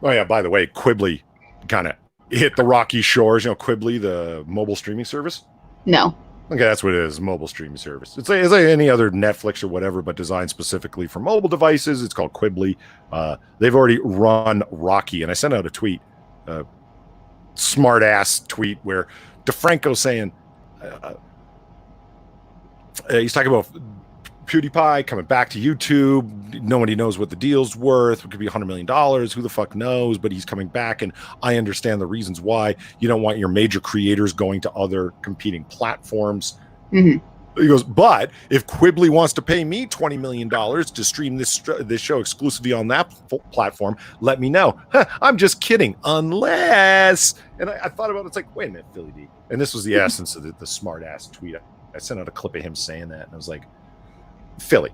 Oh yeah, by the way, Quibbly kind of hit the rocky shores. Quibbly, the mobile streaming service? No. Okay, that's what it is, mobile streaming service. It's like any other Netflix or whatever, but designed specifically for mobile devices. It's called Quibbly. They've already run Rocky, and I sent out a tweet, smart-ass tweet, where DeFranco saying, he's talking about PewDiePie coming back to YouTube. Nobody knows what the deal's worth. It could be $100 million. Who the fuck knows? But he's coming back, and I understand the reasons why. You don't want your major creators going to other competing platforms. Mm-hmm. He goes, but if Quibbly wants to pay me $20 million to stream this show exclusively on that platform, let me know. I'm just kidding. Unless, and I thought about it. It's like, wait a minute, Philly D. And this was the essence of the smart ass tweet. I sent out a clip of him saying that, and I was like, Philly,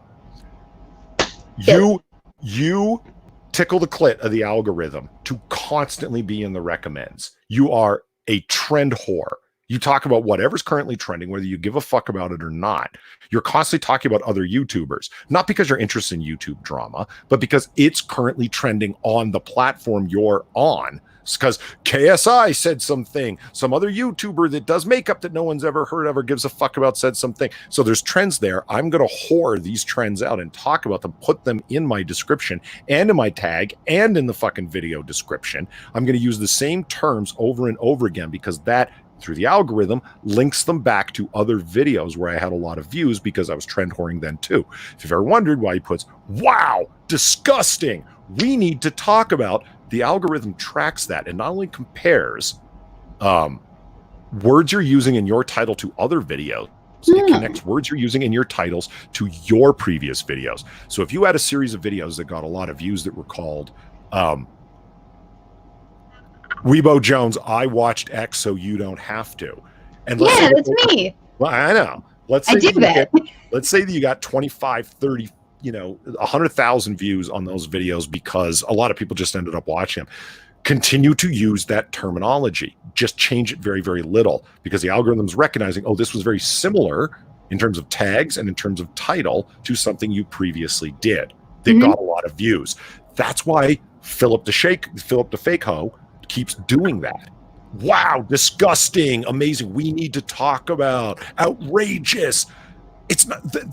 you tickle the clit of the algorithm to constantly be in the recommends. You are a trend whore. You talk about whatever's currently trending, whether you give a fuck about it or not. You're constantly talking about other YouTubers, not because you're interested in YouTube drama, but because it's currently trending on the platform you're on. It's because KSI said something, some other YouTuber that does makeup that no one's ever heard of or gives a fuck about said something. So there's trends there. I'm going to whore these trends out and talk about them, put them in my description and in my tag and in the fucking video description. I'm going to use the same terms over and over again because that through the algorithm, links them back to other videos where I had a lot of views because I was trend whoring then too. If you've ever wondered why he puts, wow, disgusting, we need to talk about, the algorithm tracks that and not only compares words you're using in your title to other videos, it connects words you're using in your titles to your previous videos. So if you had a series of videos that got a lot of views that were called Weebo Jones, I watched X so you don't have to. And let's say that's me. Well, I know. Let's say I do that. Let's say that you got 25, 30, 100,000 views on those videos because a lot of people just ended up watching them. Continue to use that terminology. Just change it very, very little because the algorithm's recognizing, oh, this was very similar in terms of tags and in terms of title to something you previously did that got a lot of views. That's why Philip the Fakeho keeps doing that. Wow, disgusting, amazing. We need to talk about outrageous. It's not that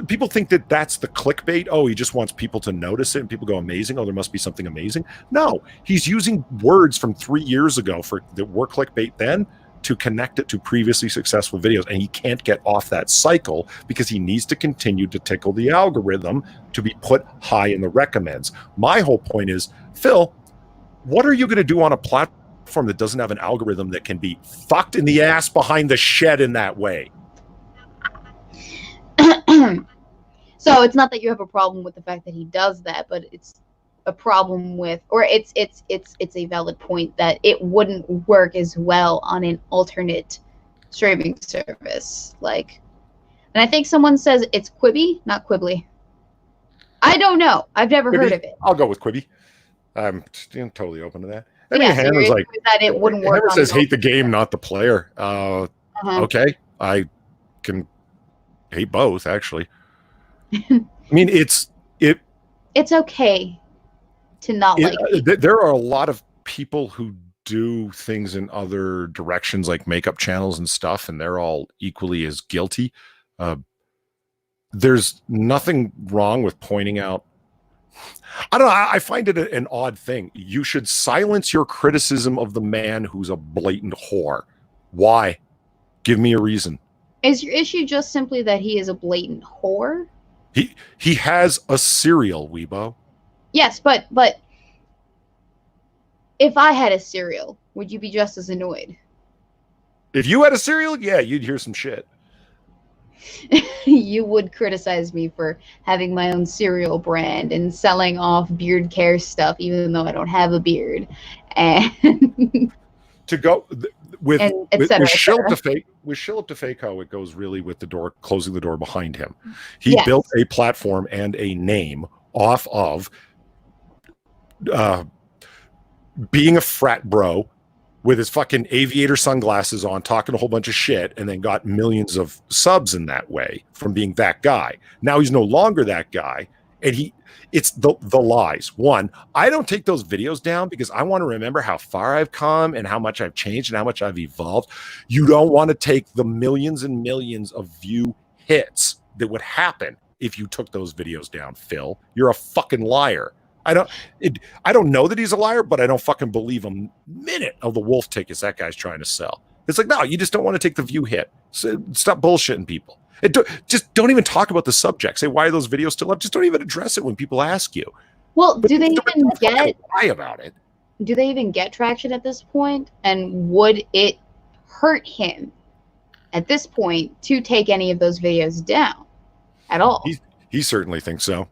people think that that's the clickbait. Oh, he just wants people to notice it and people go amazing. Oh, there must be something amazing. No, he's using words from 3 years ago that were clickbait then to connect it to previously successful videos. And he can't get off that cycle because he needs to continue to tickle the algorithm to be put high in the recommends. My whole point is, Phil, what are you going to do on a platform that doesn't have an algorithm that can be fucked in the ass behind the shed in that way? So it's not that you have a problem with the fact that he does that, but it's a problem with, or it's a valid point that it wouldn't work as well on an alternate streaming service. Like, and I think someone says it's Quibi, not Quibbly. I don't know. I've never heard of it. I'll go with Quibi. I'm totally open to that. I mean, Hammer's like that it wouldn't work. Hammer says hate the game, not the player. Okay, I can hate both actually. I mean, it's okay to not like people. There are a lot of people who do things in other directions like makeup channels and stuff, and they're all equally as guilty. There's nothing wrong with pointing out. I don't know. I find it an odd thing. You should silence your criticism of the man who's a blatant whore. Why? Give me a reason. Is your issue just simply that he is a blatant whore? He has a cereal, Weebo. Yes, but if I had a cereal, would you be just as annoyed? If you had a cereal, yeah, you'd hear some shit. You would criticize me for having my own cereal brand and selling off beard care stuff, even though I don't have a beard. And to go with Shilp to Fakeho, it goes really with the door, closing the door behind him. He built a platform and a name off of being a frat bro with his fucking aviator sunglasses on, talking a whole bunch of shit, and then got millions of subs in that way from being that guy. Now he's no longer that guy, and it's the lies. One, I don't take those videos down because I want to remember how far I've come and how much I've changed and how much I've evolved. You don't want to take the millions and millions of view hits that would happen if you took those videos down, Phil. You're a fucking liar. I don't know that he's a liar, but I don't fucking believe a minute of the wolf tickets that guy's trying to sell. It's like, no, you just don't want to take the view hit. So stop bullshitting people. Just don't even talk about the subject. Say, why are those videos still up? Just don't even address it when people ask you. Well, do they even get lie about it? Do they even get traction at this point? And would it hurt him at this point to take any of those videos down at all? He certainly thinks so.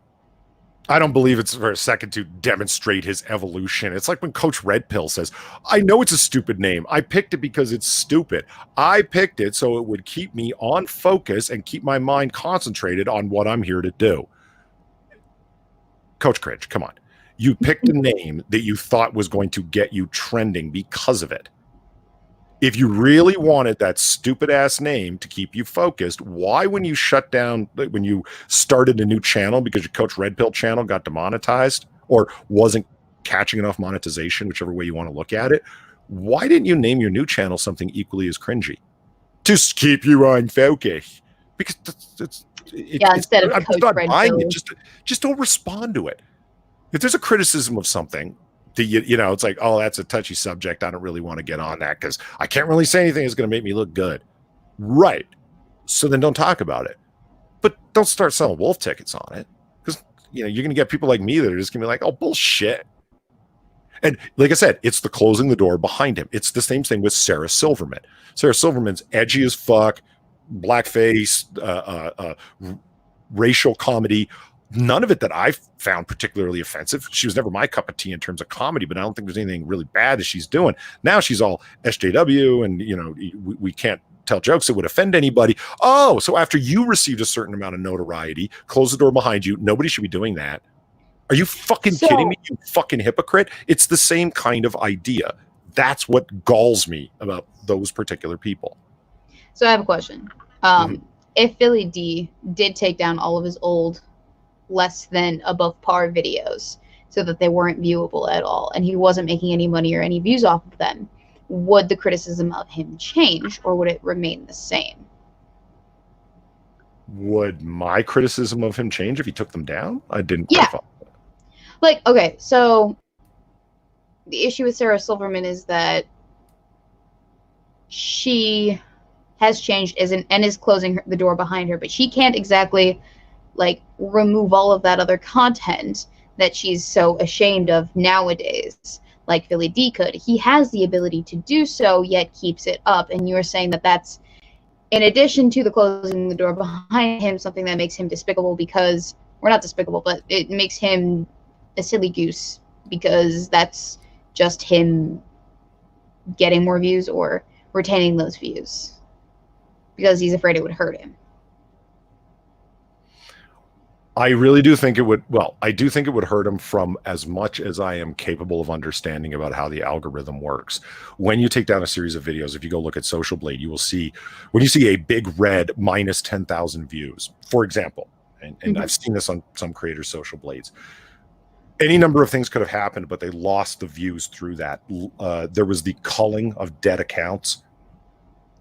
I don't believe it's for a second to demonstrate his evolution. It's like when Coach Red Pill says, I know it's a stupid name. I picked it because it's stupid. I picked it so it would keep me on focus and keep my mind concentrated on what I'm here to do. Coach Cringe, come on. You picked a name that you thought was going to get you trending because of it. If you really wanted that stupid ass name to keep you focused, why, when you started a new channel because your Coach Red Pill channel got demonetized or wasn't catching enough monetization, whichever way you want to look at it, why didn't you name your new channel something equally as cringy? To keep you on focus. Because instead of I'm Coach not Red buying Pill. it. Just don't respond to it. If there's a criticism of something, It's like, oh, that's a touchy subject. I don't really want to get on that because I can't really say anything that's going to make me look good. Right. So then don't talk about it. But don't start selling wolf tickets on it, because you're going to get people like me that are just going to be like, oh, bullshit. And like I said, it's the closing the door behind him. It's the same thing with Sarah Silverman. Sarah Silverman's edgy as fuck, blackface, racial comedy. None of it that I found particularly offensive. She was never my cup of tea in terms of comedy, but I don't think there's anything really bad that she's doing. Now she's all SJW, and we can't tell jokes that would offend anybody. Oh, so after you received a certain amount of notoriety, close the door behind you. Nobody should be doing that. Are you fucking kidding me? You fucking hypocrite. It's the same kind of idea. That's what galls me about those particular people. So I have a question. If Philly D did take down all of his old less than above par videos so that they weren't viewable at all, and he wasn't making any money or any views off of them, would the criticism of him change, or would it remain the same? Would my criticism of him change if he took them down? I didn't quite follow. Like, okay, so the issue with Sarah Silverman is that she has changed and is closing the door behind her, but she can't exactly like remove all of that other content that she's so ashamed of nowadays, like Philly D could. He has the ability to do so, yet keeps it up. And you're saying that that's, in addition to the closing the door behind him, something that makes him despicable because, or not despicable, but it makes him a silly goose because that's just him getting more views or retaining those views because he's afraid it would hurt him. I really do think it would. Well, I do think it would hurt him from as much as I am capable of understanding about how the algorithm works. When you take down a series of videos, if you go look at Social Blade, you will see when you see a big red minus 10,000 views, for example, and I've seen this on some creators' Social Blades. Any number of things could have happened, but they lost the views through that. There was the culling of dead accounts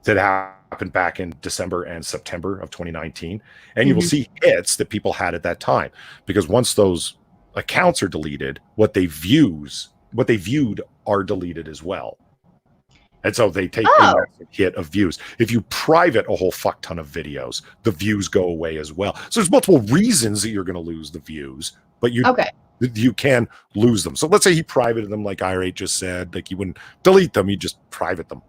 that happened back in December and September of 2019. And you will see hits that people had at that time, because once those accounts are deleted, what they viewed are deleted as well. And so they take a massive hit of views. If you private a whole fuck ton of videos, the views go away as well. So there's multiple reasons that you're going to lose the views, but you can lose them. So let's say he privated them, like Irate just said, like he wouldn't delete them, he'd just private them.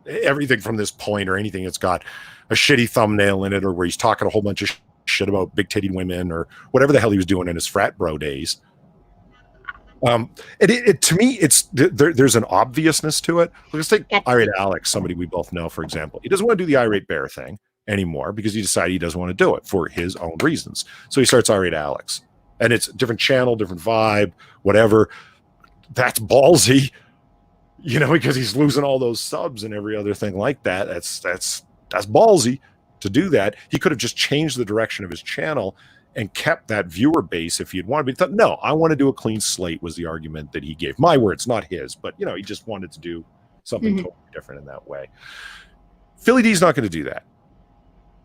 Everything from this point or anything that's got a shitty thumbnail in it, or where he's talking a whole bunch of shit about big titty women or whatever the hell he was doing in his frat bro days. To me, it's there's an obviousness to it. Let's take Irate Alex, somebody we both know, for example. He doesn't want to do the Irate Bear thing anymore because he decided he doesn't want to do it for his own reasons. So he starts Irate Alex, and it's a different channel, different vibe, whatever. That's ballsy. Because he's losing all those subs and every other thing like that. That's ballsy to do that. He could have just changed the direction of his channel and kept that viewer base if he had wanted. But he thought, no, I want to do a clean slate, was the argument that he gave. My words, not his, but he just wanted to do something totally different in that way. Philly D's not going to do that.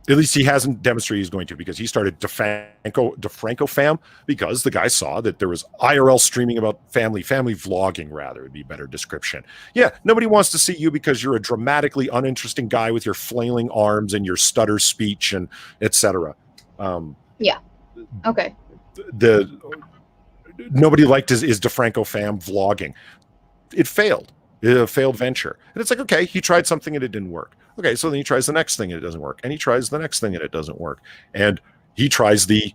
At least he hasn't demonstrated he's going to, because he started DeFranco Fam because the guy saw that there was IRL streaming about family vlogging, rather, would be a better description. Yeah, nobody wants to see you because you're a dramatically uninteresting guy with your flailing arms and your stutter speech and etc. Yeah. Okay. Nobody liked his DeFranco Fam vlogging. It failed. A failed venture. And it's like, okay, he tried something and it didn't work. Okay, so then he tries the next thing and it doesn't work. And he tries the next thing and it doesn't work. And he tries the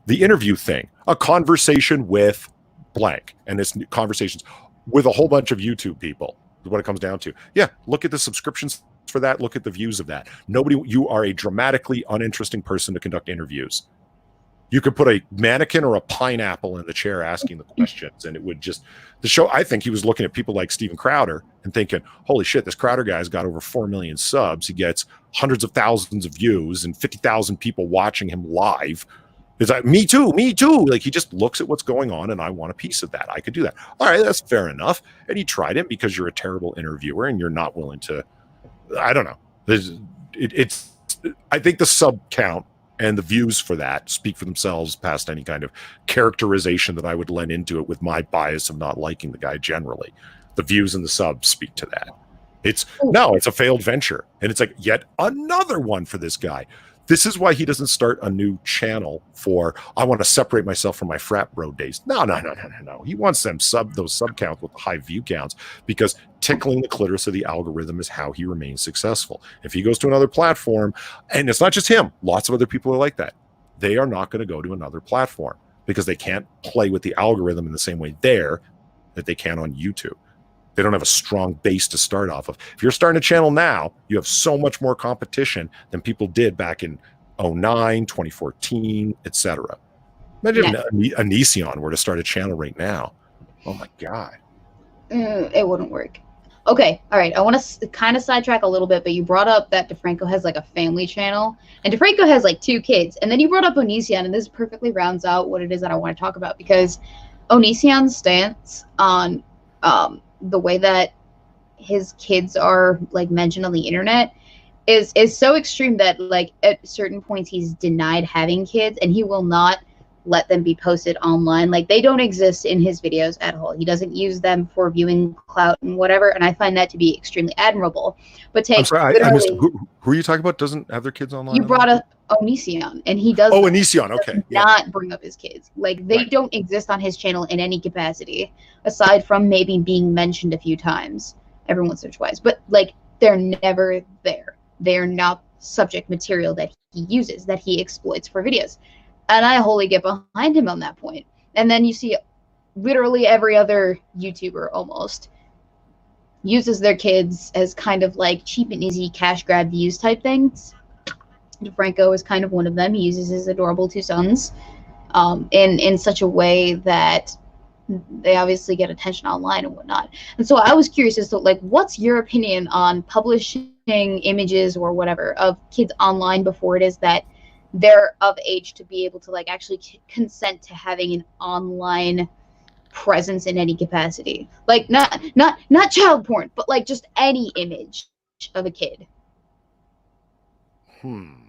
interview thing, a conversation with blank. And it's conversations with a whole bunch of YouTube people is what it comes down to. Yeah, look at the subscriptions for that. Look at the views of that. You are a dramatically uninteresting person to conduct interviews. You could put a mannequin or a pineapple in the chair asking the questions, and it would just, the show, I think he was looking at people like Steven Crowder and thinking, holy shit, this Crowder guy's got over 4 million subs. He gets hundreds of thousands of views and 50,000 people watching him live. It's like, me too. Like, he just looks at what's going on, and I want a piece of that. I could do that. All right, that's fair enough. And he tried it because you're a terrible interviewer and you're not willing to, I don't know. I think the sub count And the views for that speak for themselves past any kind of characterization that I would lend into it with my bias of not liking the guy generally. The views and the subs speak to that. It's a failed venture. And it's like yet another one for this guy. This is why he doesn't start a new channel for, I want to separate myself from my frat bro days. No. He wants those sub counts with the high view counts, because tickling the clitoris of the algorithm is how he remains successful. If he goes to another platform, and it's not just him, lots of other people are like that. They are not going to go to another platform because they can't play with the algorithm in the same way there that they can on YouTube. They don't have a strong base to start off of. If you're starting a channel now, you have so much more competition than people did back in 2009, 2014, etc. Imagine a Onision were to start a channel right now. Oh my God. It wouldn't work. Okay, all right. I want to kind of sidetrack a little bit, but you brought up that DeFranco has like a family channel, and DeFranco has like 2 kids. And then you brought up Onision, and this perfectly rounds out what it is that I want to talk about, because Onision's stance on the way that his kids are like mentioned on the internet is so extreme that like at certain points he's denied having kids, and he will not let them be posted online. Like they don't exist in his videos at all. He doesn't use them for viewing clout and whatever, and I find that to be extremely admirable. But I'm sorry, I missed who are you talking about doesn't have their kids online? You brought up Onision, and he does Onision, okay. Not bring up his kids. Like they don't exist on his channel in any capacity, aside from maybe being mentioned a few times every once or twice. But like they're never there. They're not subject material that he uses, that he exploits for videos. And I wholly get behind him on that point. And then you see literally every other YouTuber almost uses their kids as kind of like cheap and easy cash grab views type things. DeFranco is kind of one of them. He uses his adorable 2 sons in such a way that they obviously get attention online and whatnot. And so I was curious as to like, what's your opinion on publishing images or whatever of kids online before it is that they're of age to be able to like actually consent to having an online presence in any capacity, like not child porn, but like just any image of a kid. That's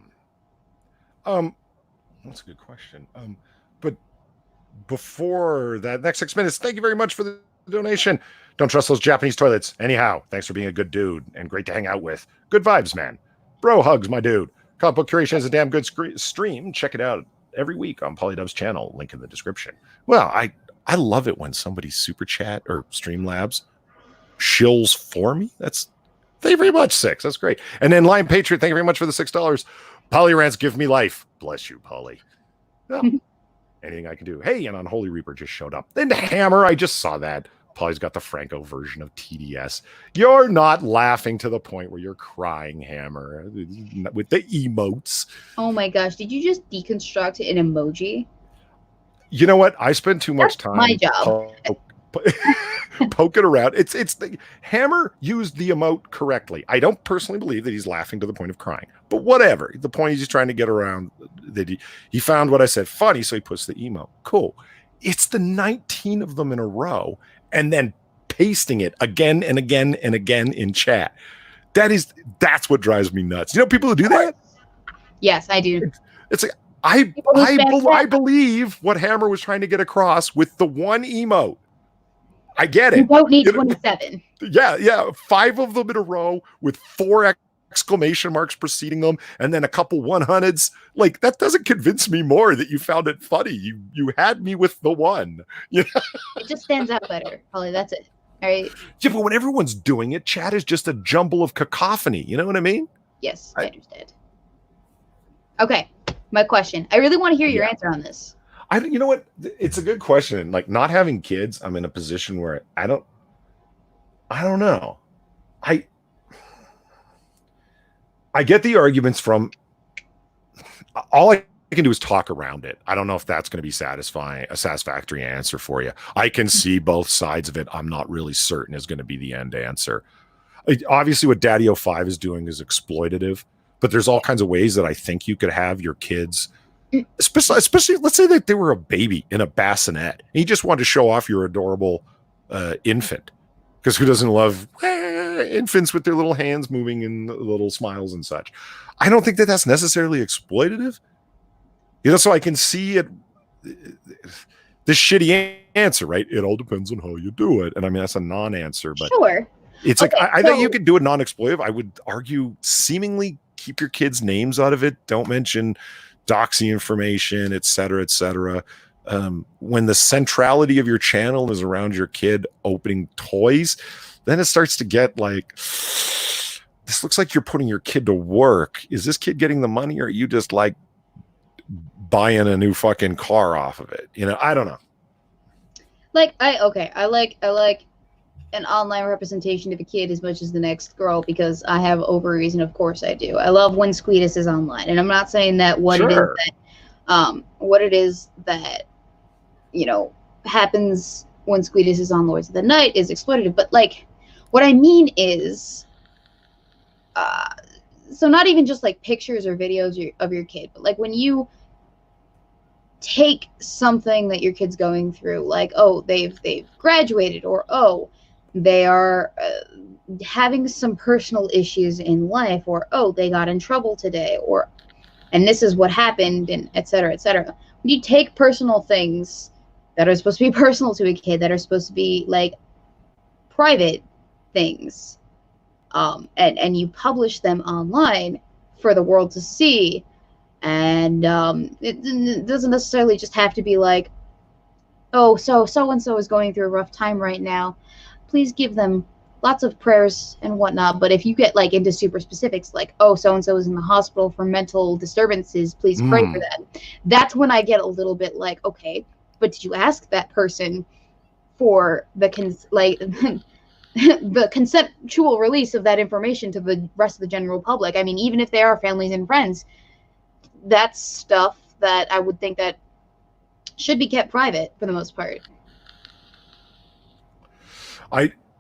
a good question. But before that, next 6 minutes, thank you very much for the donation. Don't trust those Japanese toilets. Anyhow, thanks for being a good dude and great to hang out with. Good vibes, man. Bro hugs, my dude. Comic Book Curation is a damn good stream. Check it out every week on Polydub's channel. Link in the description. Well, I love it when somebody super chat or Streamlabs shills for me. Thank you very much, 6. That's great. And then Lion Patriot, thank you very much for the $6. Polyrants give me life. Bless you, Polly. Well, anything I can do. Hey, and Unholy Reaper just showed up. Then Hammer, I just saw that. Polly's got the Franco version of TDS. You're not laughing to the point where you're crying, Hammer, with the emotes. Oh my gosh, did you just deconstruct an emoji? You know what? I spend too much time. My job. Poking around. It's Hammer used the emote correctly. I don't personally believe that he's laughing to the point of crying, but whatever. The point is he's trying to get around that he found what I said funny, so he puts the emote. Cool. It's the 19 of them in a row, and then pasting it again and again and again in chat. That's what drives me nuts. You know people who do that? Yes, I do. It's like I believe what Hammer was trying to get across with the one emote. I get it. You don't need 27. Yeah. 5 of them in a row with 4 exclamation marks preceding them, and then a couple 100s. Like that doesn't convince me more that you found it funny. You had me with the one. You know? It just stands out better, Holly. That's it. All right. Yeah, but when everyone's doing it, chat is just a jumble of cacophony. You know what I mean? Yes, I understand. Okay, my question. I really want to hear your answer on this. You know what? It's a good question. Like not having kids, I'm in a position where I don't know. I get the arguments from all I can do is talk around it. I don't know if that's going to be a satisfactory answer for you. I can see both sides of it. I'm not really certain is going to be the end answer. Obviously what Daddy 05 is doing is exploitative, but there's all kinds of ways that I think you could have your kids, especially let's say that they were a baby in a bassinet and you just wanted to show off your adorable infant, because who doesn't love infants with their little hands moving and little smiles and such? I don't think that that's necessarily exploitative, So I can see it. This shitty answer, right? It all depends on how you do it, and I mean that's a non-answer, but Sure. it's Okay, like I so think you could do it non-exploitive. I would argue seemingly keep your kids' names out of it. Don't mention doxy information, et cetera, et cetera. When the centrality of your channel is around your kid opening toys, then it starts to get like, this looks like you're putting your kid to work. Is this kid getting the money, or are you just like buying a new fucking car off of it? You know, I don't know. like I like an online representation of a kid as much as the next girl because I have ovaries, and of course I do. I love when Squeetus is online, and I'm not saying that Sure. what it is that you know happens when Squeetus is on Lords of the Night is exploitative, but like what I mean is, uh, so not even just like pictures or videos of your kid, but like when you take something that your kid's going through, like oh they've graduated, or oh they are having some personal issues in life, or oh they got in trouble today, or and this is what happened, and etc etc. When you take personal things that are supposed to be personal to a kid, that are supposed to be like private things, and you publish them online for the world to see, and it doesn't necessarily just have to be like, oh, so and so is going through a rough time right now. Please give them lots of prayers and whatnot. But if you get like into super specifics, like, oh, so and so is in the hospital for mental disturbances, please pray for them. That's when I get a little bit like, okay, but did you ask that person for the the conceptual release of that information to the rest of the general public? I mean, even if they are families and friends, that's stuff that I would think that should be kept private for the most part.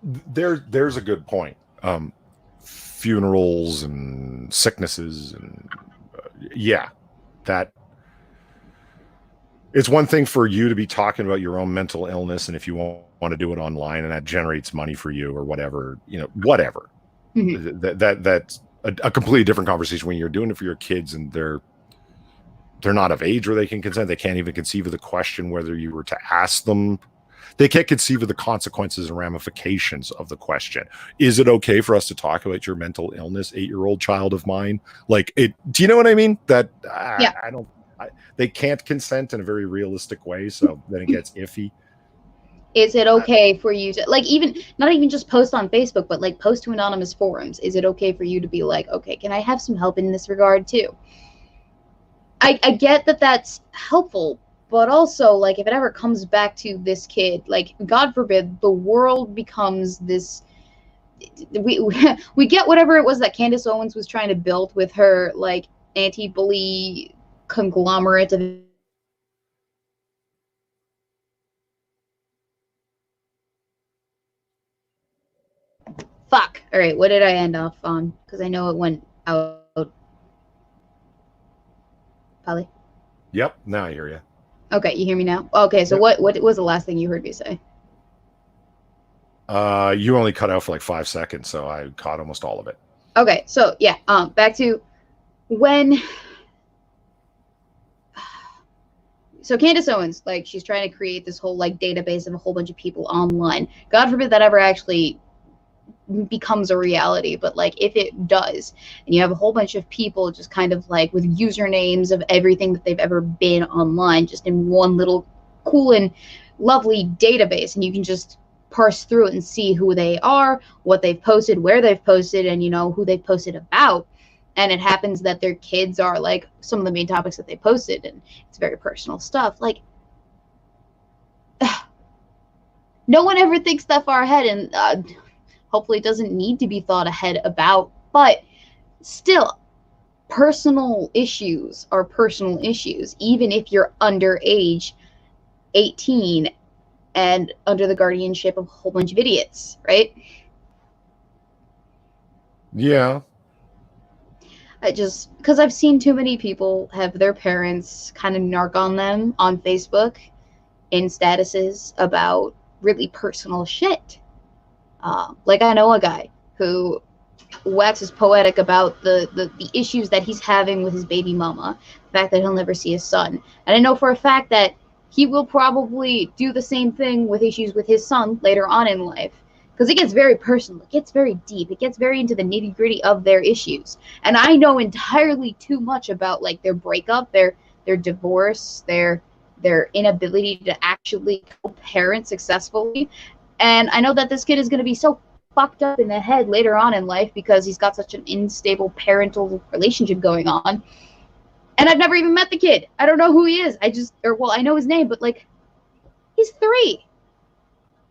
There's a good point. Funerals and sicknesses and yeah, that it's one thing for you to be talking about your own mental illness, and if you want to do it online and that generates money for you or whatever, you know, whatever. Mm-hmm. That's a completely different conversation when you're doing it for your kids and they're not of age where they can consent. They can't even conceive of the question whether you were to ask them. They can't conceive of the consequences and ramifications of the question. Is it okay for us to talk about your mental illness, 8-year-old child of mine? Like, it. Do you know what I mean? That yeah. I don't. They can't consent in a very realistic way, so then it gets iffy. Is it okay for you to, like, even not even just post on Facebook, but like post to anonymous forums? Is it okay for you to be like, okay, can I have some help in this regard too? I get that that's helpful, but also, like, if it ever comes back to this kid, like, God forbid, the world becomes this. We get whatever it was that Candace Owens was trying to build with her, like, anti-bully conglomerate of. Fuck. All right, what did I end off on? Because I know it went out. Polly? Yep, now I hear you. Okay, you hear me now? Okay, so yep. What was the last thing you heard me say? You only cut out for like 5 seconds, so I caught almost all of it. Okay, so yeah, back to when. So Candace Owens, like, she's trying to create this whole like database of a whole bunch of people online. God forbid that ever actually becomes a reality, but like if it does, and you have a whole bunch of people just kind of like with usernames of everything that they've ever been online, just in one little cool and lovely database, and you can just parse through it and see who they are, what they've posted, where they've posted, and you know who they've posted about. And it happens that their kids are like some of the main topics that they posted, and it's very personal stuff. Like, no one ever thinks that far ahead, and hopefully it doesn't need to be thought ahead about, but still, personal issues are personal issues, even if you're under age 18 and under the guardianship of a whole bunch of idiots, right? Yeah. Because I've seen too many people have their parents kind of narc on them on Facebook in statuses about really personal shit. Like, I know a guy who waxes poetic about the issues that he's having with his baby mama, the fact that he'll never see his son. And I know for a fact that he will probably do the same thing with issues with his son later on in life. Because it gets very personal, it gets very deep, it gets very into the nitty gritty of their issues. And I know entirely too much about like their breakup, their divorce, their inability to actually co-parent successfully. And I know that this kid is going to be so fucked up in the head later on in life because he's got such an unstable parental relationship going on. And I've never even met the kid. I don't know who he is. I know his name, but like, he's 3.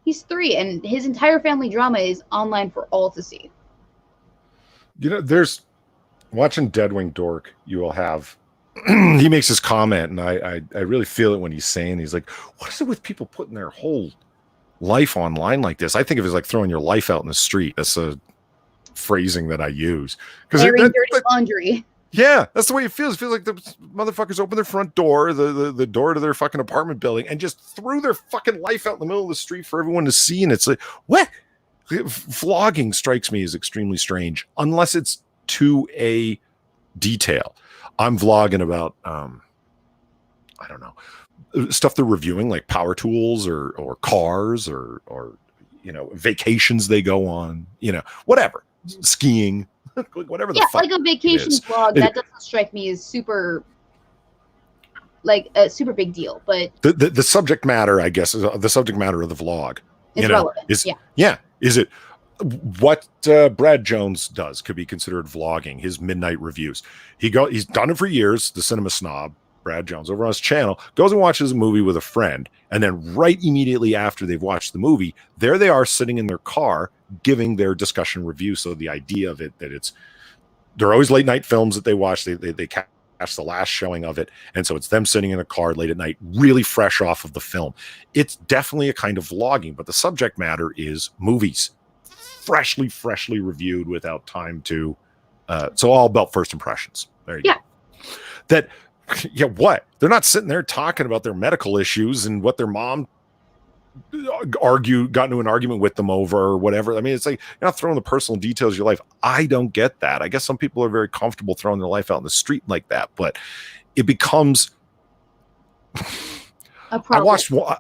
He's 3, and his entire family drama is online for all to see. You know, there's watching Deadwing Dork, you will have he makes his comment, and I really feel it when he's saying, he's like, what is it with people putting their whole life online like this? I think of it as like throwing your life out in the street. That's a phrasing that I use. Because dirty laundry. Yeah, that's the way it feels. It feels like the motherfuckers opened their front door, the door to their fucking apartment building, and just threw their fucking life out in the middle of the street for everyone to see. And it's like, what? Vlogging strikes me as extremely strange, unless it's to a detail. I'm vlogging about, I don't know, stuff they're reviewing, like power tools or cars or you know, vacations they go on, you know, whatever, skiing. Whatever the fuck like a vacation vlog, that doesn't strike me as super, like a super big deal. But the subject matter, I guess, is the subject matter of the vlog. It's relevant. Is it what Brad Jones does could be considered vlogging? His midnight reviews. He's done it for years. The cinema snob Brad Jones over on his channel goes and watches a movie with a friend, and then right immediately after they've watched the movie, there they are sitting in their car giving their discussion review. So the idea of it, that they're always late night films that they watch. They catch the last showing of it. And so it's them sitting in a car late at night, really fresh off of the film. It's definitely a kind of vlogging, but the subject matter is movies, freshly reviewed without time to, so all about first impressions. There you go. What? They're not sitting there talking about their medical issues and what their mom got into an argument with them over or whatever. I mean, it's like, you're not throwing the personal details of your life. I don't get that. I guess some people are very comfortable throwing their life out in the street like that, but it becomes a problem.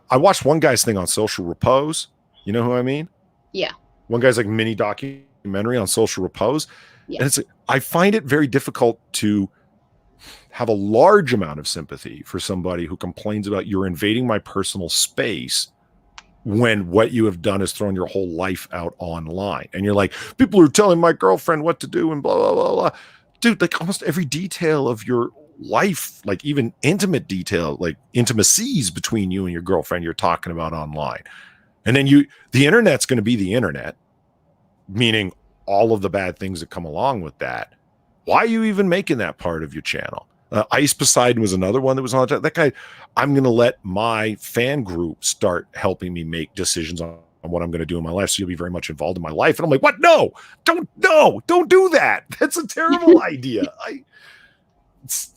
I watched one guy's thing on Social Repose. You know who I mean? Yeah. One guy's like mini documentary on Social Repose. Yeah. And I find it very difficult to have a large amount of sympathy for somebody who complains about you're invading my personal space when what you have done is thrown your whole life out online. And you're like, people are telling my girlfriend what to do and blah, blah, blah, blah. Dude, like almost every detail of your life, like even intimate detail, like intimacies between you and your girlfriend, you're talking about online. And then the internet's going to be the internet, meaning all of the bad things that come along with that. Why are you even making that part of your channel? Ice Poseidon was another one that was on that guy. I'm going to let my fan group start helping me make decisions on what I'm going to do in my life. So you'll be very much involved in my life. And I'm like, what? No, don't do that. That's a terrible idea.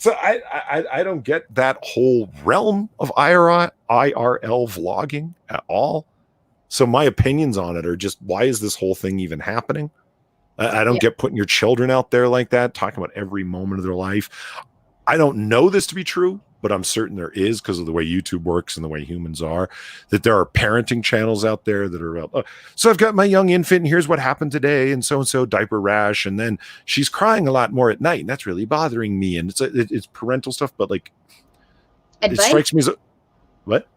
I don't get that whole realm of IRL vlogging at all. So my opinions on it are just, why is this whole thing even happening? I don't get putting your children out there like that, talking about every moment of their life. I don't know this to be true, but I'm certain there is, because of the way YouTube works and the way humans are, that there are parenting channels out there that are about, so I've got my young infant and here's what happened today and so diaper rash, and then she's crying a lot more at night and that's really bothering me. And it's parental stuff, but like advice? It strikes me as what?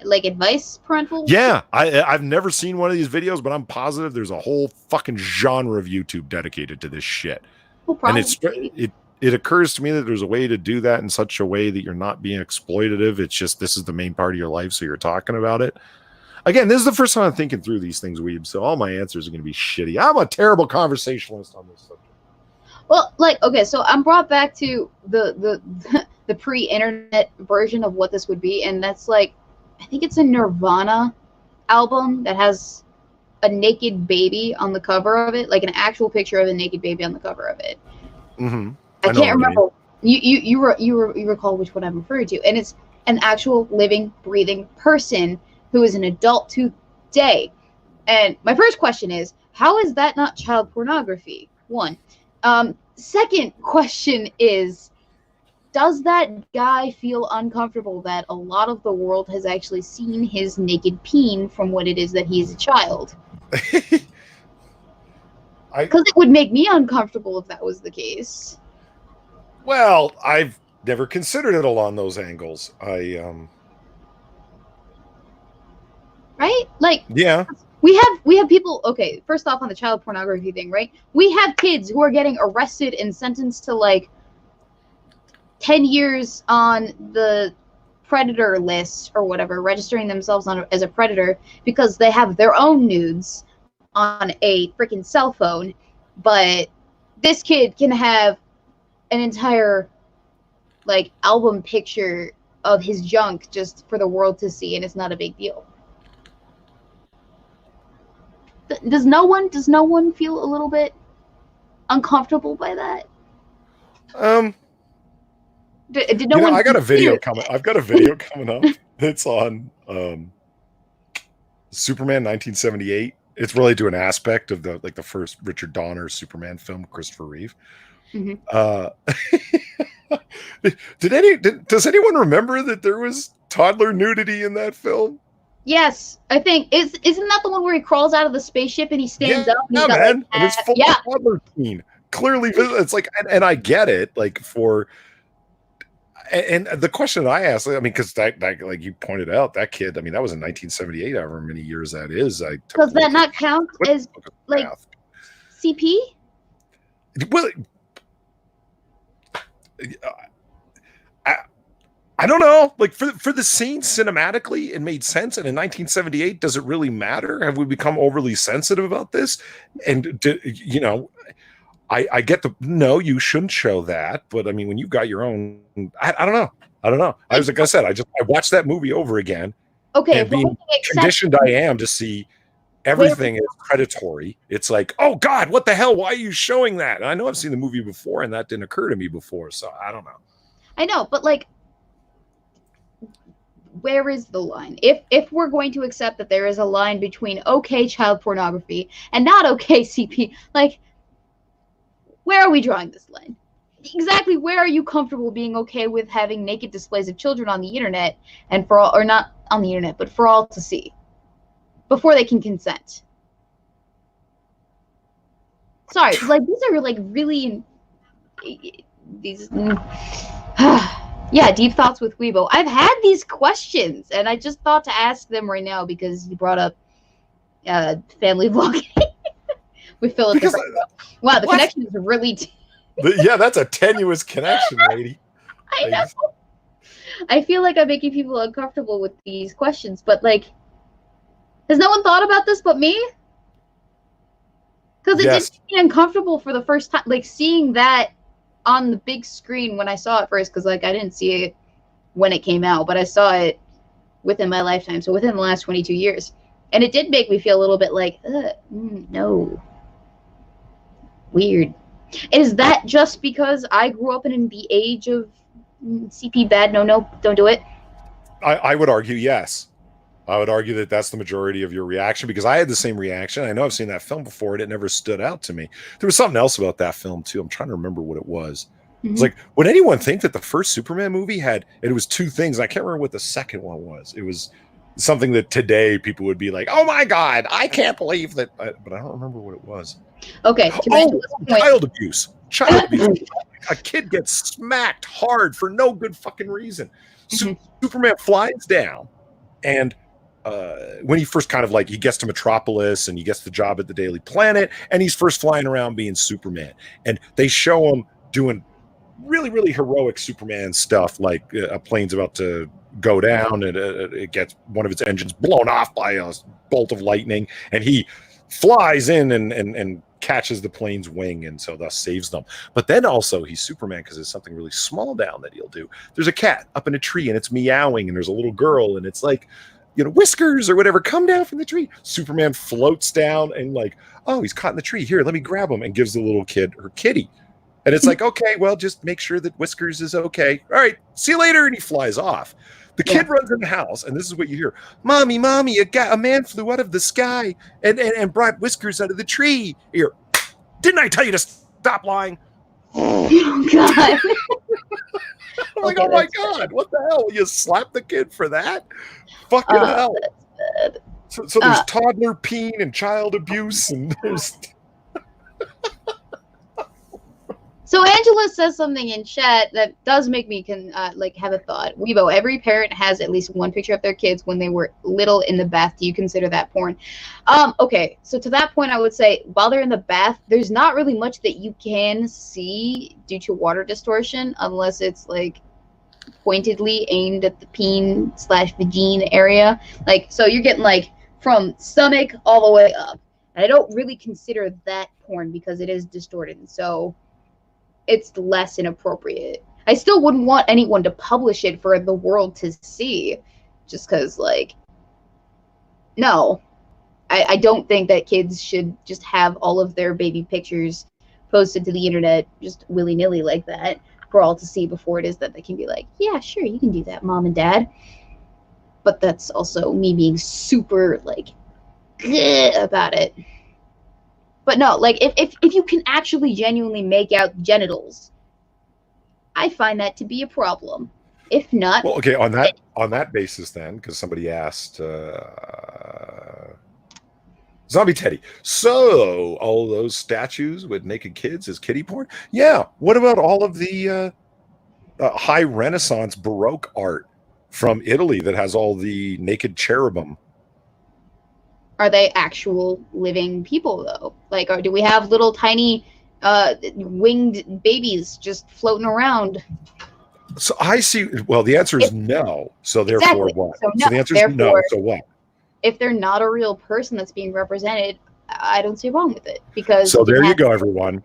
Like advice parental? Yeah, I've never seen one of these videos, but I'm positive there's a whole fucking genre of YouTube dedicated to this shit. Well, probably. And it occurs to me that there's a way to do that in such a way that you're not being exploitative. It's just, this is the main part of your life, so you're talking about it. Again, this is the first time I'm thinking through these things, Weeb, so all my answers are going to be shitty. I'm a terrible conversationalist on this subject. Well, like, okay, so I'm brought back to the pre-internet version of what this would be, and that's like, I think it's a Nirvana album that has a naked baby on the cover of it, like an actual picture of a naked baby on the cover of it. Mm-hmm. I can't remember. You recall which one I'm referring to, and it's an actual living, breathing person who is an adult today. And my first question is, how is that not child pornography? One. Second question is, does that guy feel uncomfortable that a lot of the world has actually seen his naked peen from when it is that he is a child? Because it would make me uncomfortable if that was the case. Well, I've never considered it along those angles. Right? Like, yeah. We have people, okay, first off on the child pornography thing, right? We have kids who are getting arrested and sentenced to like 10 years on the predator list or whatever, registering themselves as a predator because they have their own nudes on a freaking cell phone. But this kid can have an entire like album picture of his junk just for the world to see, and it's not a big deal. Does no one feel a little bit uncomfortable by that? Did no one? I got a video coming. I've got a video coming up. It's on Superman 1978. It's related to an aspect of the first Richard Donner Superman film, Christopher Reeve. Mm-hmm. Does anyone remember that there was toddler nudity in that film? Yes, I think isn't that the one where he crawls out of the spaceship and he stands up? And yeah, got, man, like, and it's full of toddler teen. Clearly, it's like, and I get it, like for. And the question I asked, I mean, because that, like you pointed out, that kid, I mean, that was in 1978, however many years that is. Does that not count as like CP? Well, I don't know. Like for the scene cinematically, it made sense. And in 1978, does it really matter? Have we become overly sensitive about this? And I get no, you shouldn't show that. But I mean, when you've got your own, I don't know. Like I said, I watched that movie over again. Okay. And being conditioned I am to see everything is predatory. It's like, oh God, what the hell? Why are you showing that? And I know I've seen the movie before and that didn't occur to me before. So I don't know. I know, but like, where is the line? If we're going to accept that there is a line between okay child pornography and not okay CP, like, where are we drawing this line? Exactly where are you comfortable being okay with having naked displays of children on the internet and for all, or not on the internet, but for all to see before they can consent? Sorry, like these are like really these yeah, deep thoughts with Weebo. I've had these questions and I just thought to ask them right now because you brought up family vlogging with Philip. Wow, the connection is really yeah, that's a tenuous connection, lady. I know. I feel like I'm making people uncomfortable with these questions, but like, has no one thought about this but me? Because it did make me uncomfortable for the first time, like seeing that on the big screen when I saw it first, because like I didn't see it when it came out, but I saw it within my lifetime, so within the last 22 years. And it did make me feel a little bit like, no. Weird. Is that just because I grew up in the age of CP bad? No, don't do it. I would argue yes. I would argue that that's the majority of your reaction because I had the same reaction. I know I've seen that film before and it never stood out to me. There was something else about that film too. I'm trying to remember what it was. Mm-hmm. It's like, would anyone think that the first Superman movie had, and it was two things. I can't remember what the second one was. It was something that today people would be like, oh my God, I can't believe that. But I don't remember what it was. Okay. Child abuse. Child abuse. A kid gets smacked hard for no good fucking reason. Mm-hmm. Superman flies down and when he first kind of like he gets to Metropolis and he gets the job at the Daily Planet and he's first flying around being Superman and they show him doing really, really heroic Superman stuff like a plane's about to go down and it gets one of its engines blown off by a bolt of lightning and he flies in and catches the plane's wing and so thus saves them. But then also he's Superman because there's something really small down that he'll do. There's a cat up in a tree and it's meowing and there's a little girl and it's like, Whiskers or whatever, come down from the tree. Superman floats down and like, oh, he's caught in the tree. Here, let me grab him and gives the little kid her kitty. And it's like, okay, well, just make sure that Whiskers is okay. All right, see you later. And he flies off. The kid runs in the house, and this is what you hear. Mommy, a man flew out of the sky and brought Whiskers out of the tree. Here, didn't I tell you to stop lying? Oh, God. I'm like, Okay, oh my that's God, what the hell? You slap the kid for that? Fucking hell. That's bad. So there's toddler peen and child abuse, and there's. So Angela says something in chat that does make me like have a thought. Weebo, every parent has at least one picture of their kids when they were little in the bath. Do you consider that porn? Okay, so to that point, I would say while they're in the bath, there's not really much that you can see due to water distortion, unless it's like pointedly aimed at the peen/vagine area. Like, so you're getting like from stomach all the way up. And I don't really consider that porn because it is distorted. So it's less inappropriate. I still wouldn't want anyone to publish it for the world to see, just because, like, no. I don't think that kids should just have all of their baby pictures posted to the internet just willy-nilly like that for all to see before it is that they can be like, yeah, sure, you can do that, mom and dad. But that's also me being super, like, about it. But no, like, if you can actually genuinely make out genitals, I find that to be a problem. If not, well, okay, on that basis, then, because somebody asked, Zombie Teddy. So all those statues with naked kids is kiddie porn? Yeah. What about all of the high Renaissance Baroque art from Italy that has all the naked cherubim? are they actual living people though? Like, do we have little tiny winged babies just floating around? So I see. Well, the answer is no. So therefore, Exactly. what? So, no. So the answer is no. So what? If they're not a real person that's being represented, I don't see wrong with it, because so there you go, everyone.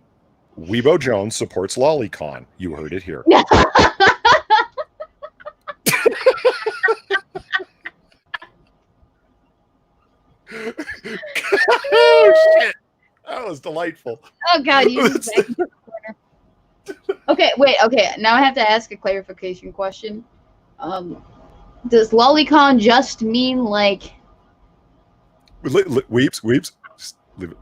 Weebo Jones supports Lolicon. You heard it here. Oh shit! That was delightful. Oh God, you just back in the corner. Okay, wait. Okay, now I have to ask a clarification question. Does Lolicon just mean like? Weeps.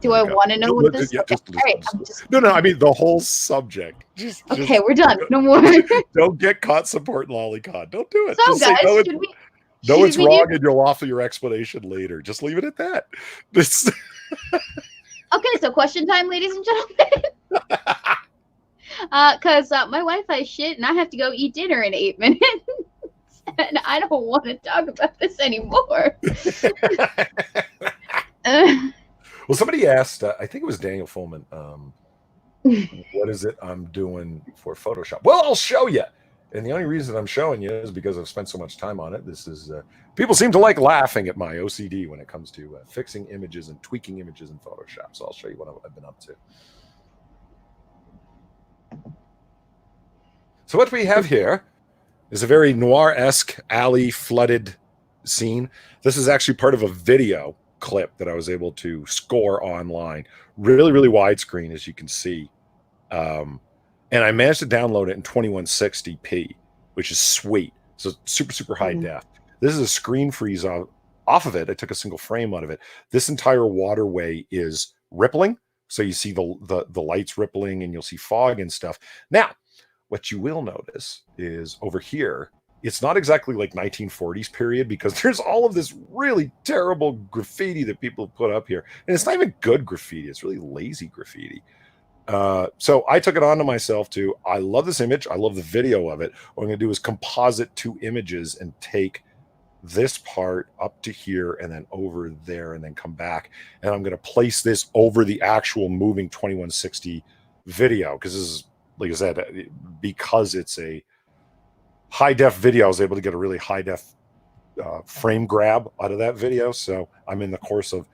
Do I want to know what this? Yeah, okay. No. I mean the whole subject. Okay, we're done. No more. Don't get caught supporting Lolicon. Don't do it. So, just guys, say, no, it's wrong, and you'll offer your explanation later. Just leave it at that. Okay, so question time, ladies and gentlemen. Because my wife has shit, and I have to go eat dinner in 8 minutes. And I don't want to talk about this anymore. Well, somebody asked, I think it was Daniel Fullman, what is it I'm doing for Photoshop? Well, I'll show you. And the only reason I'm showing you is because I've spent so much time on it. This is, people seem to like laughing at my OCD when it comes to fixing images and tweaking images in Photoshop. So I'll show you what I've been up to. So what we have here is a very noir-esque alley flooded scene. This is actually part of a video clip that I was able to score online. Really, really widescreen, as you can see. And I managed to download it in 2160p, which is sweet. So super, super high def. This is a screen freeze off of it. I took a single frame out of it. This entire waterway is rippling. So you see the lights rippling, and you'll see fog and stuff. Now, what you will notice is over here, it's not exactly like 1940s period, because there's all of this really terrible graffiti that people have put up here. And it's not even good graffiti. It's really lazy graffiti. So I took it onto myself to, I love this image. I love the video of it. What I'm going to do is composite two images and take this part up to here and then over there and then come back. And I'm going to place this over the actual moving 2160 video. Because this is, like I said, because it's a high def video, I was able to get a really high def frame grab out of that video. So I'm in the course of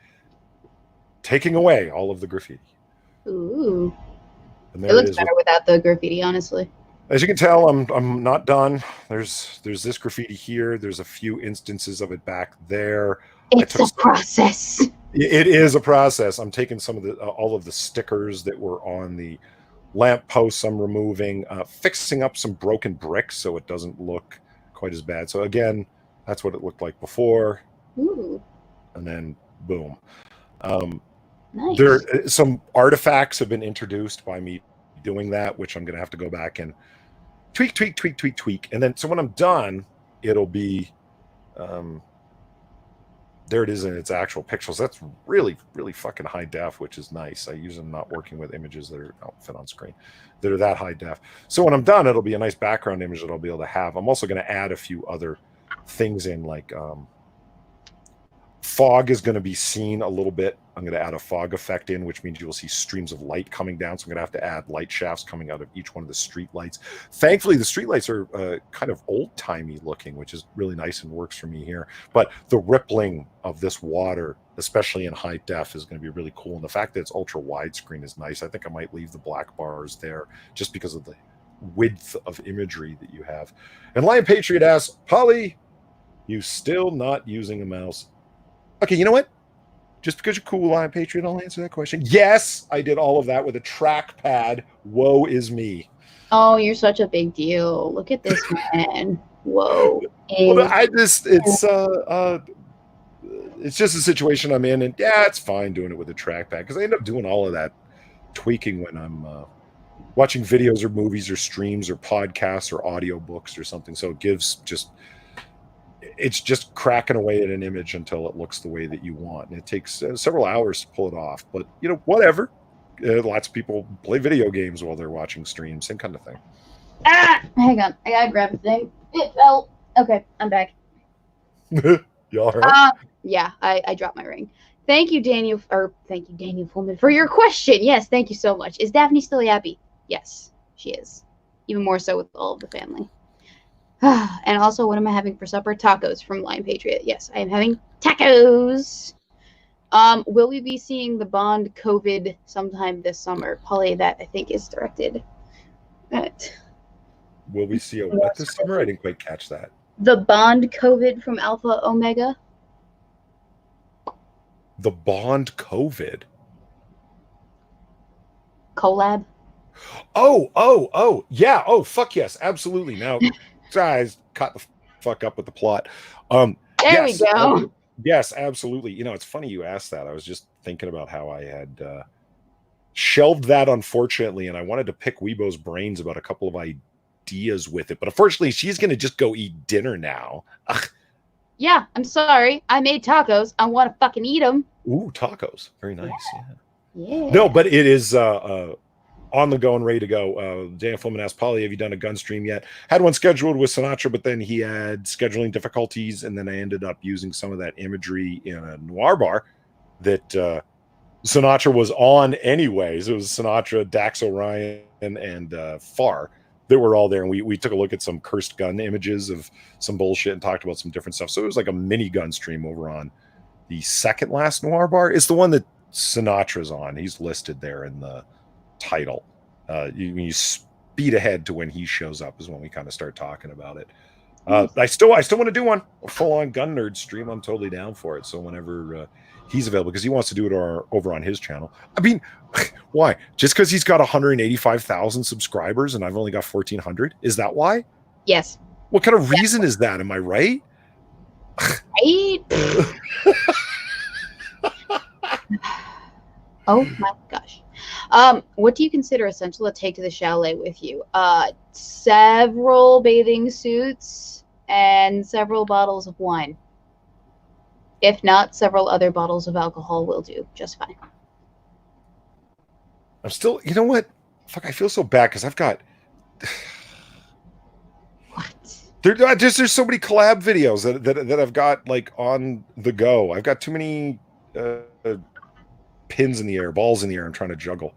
taking away all of the graffiti. Ooh. It looks better without the graffiti, honestly. As you can tell, I'm not done. There's this graffiti here. There's a few instances of it back there. It's a process. It is a process. I'm taking some of the all of the stickers that were on the lamp posts. I'm removing, fixing up some broken bricks so it doesn't look quite as bad. So again, that's what it looked like before. Ooh. And then boom. Nice. There, some artifacts have been introduced by me doing that, which I'm going to have to go back and tweak, tweak, tweak, tweak, tweak. And then, so when I'm done, it'll be, there it is in its actual pixels. That's really, really fucking high def, which is nice. I use them not working with images that don't fit on screen that are that high def. So when I'm done, it'll be a nice background image that I'll be able to have. I'm also going to add a few other things in, like fog is going to be seen a little bit. I'm going to add a fog effect in, which means you will see streams of light coming down. So I'm going to have to add light shafts coming out of each one of the street lights. Thankfully, the street lights are kind of old-timey looking, which is really nice and works for me here. But the rippling of this water, especially in high def, is going to be really cool. And the fact that it's ultra widescreen is nice. I think I might leave the black bars there just because of the width of imagery that you have. And Lion Patriot asks, Polly, you still not using a mouse? Okay, you know what? Just because you're cool, Lion Patriot, I'll answer that question. Yes, I did all of that with a trackpad. Woe is me. Oh, you're such a big deal. Look at this man. Whoa. Well, it's just a situation I'm in, and yeah, it's fine doing it with a trackpad because I end up doing all of that tweaking when I'm watching videos or movies or streams or podcasts or audiobooks or something. So it gives it's just cracking away at an image until it looks the way that you want. And it takes several hours to pull it off, but whatever. Lots of people play video games while they're watching streams, same kind of thing. Hang on. I gotta grab a thing. It fell. Okay, I'm back. You all right? Yeah, I dropped my ring. Thank you, Daniel Fullman, for your question. Yes, thank you so much. Is Daphne still happy? Yes, she is. Even more so with all of the family. And also, what am I having for supper? Tacos from Lion Patriot. Yes, I am having tacos. Will we be seeing the Bond COVID sometime this summer? Polly, that I think is directed at. Will we see a what this summer? I didn't quite catch that. The Bond COVID from Alpha Omega. The Bond COVID? Collab? Oh, yeah. Oh, fuck yes, absolutely. Now, guys, caught the fuck up with the plot. There yes, we go. Yes, absolutely. It's funny you asked that. I was just thinking about how I had shelved that, unfortunately, and I wanted to pick Weebo's brains about a couple of ideas with it. But unfortunately, she's going to just go eat dinner now. Ugh. Yeah, I'm sorry. I made tacos. I want to fucking eat them. Ooh, tacos. Very nice. Yeah. No, but it is on the go and ready to go. Dan Fulman asked, Polly, have you done a gun stream yet? Had one scheduled with Sinatra, but then he had scheduling difficulties, and then I ended up using some of that imagery in a noir bar that Sinatra was on anyways. It was Sinatra, Dax O'Ryan, and Farr that were all there, and we took a look at some cursed gun images of some bullshit and talked about some different stuff. So it was like a mini gun stream over on the second last noir bar. It's the one that Sinatra's on. He's listed there in the title. You speed ahead to when he shows up is when we kind of start talking about it. I still want to do one, a full-on gun nerd stream. I'm totally down for it. So whenever he's available, because he wants to do it over on his channel. I mean, why? Just because he's got 185,000 subscribers and I've only got 1,400? Is that why? Yes. What kind of reason is that? Am I right? Right? Oh my gosh. What do you consider essential to take to the chalet with you? Several bathing suits and several bottles of wine. If not, several other bottles of alcohol will do just fine. I'm still, you know what? Fuck, I feel so bad because I've got. What? There's so many collab videos that I've got like on the go. I've got too many pins in the air, balls in the air. I'm trying to juggle.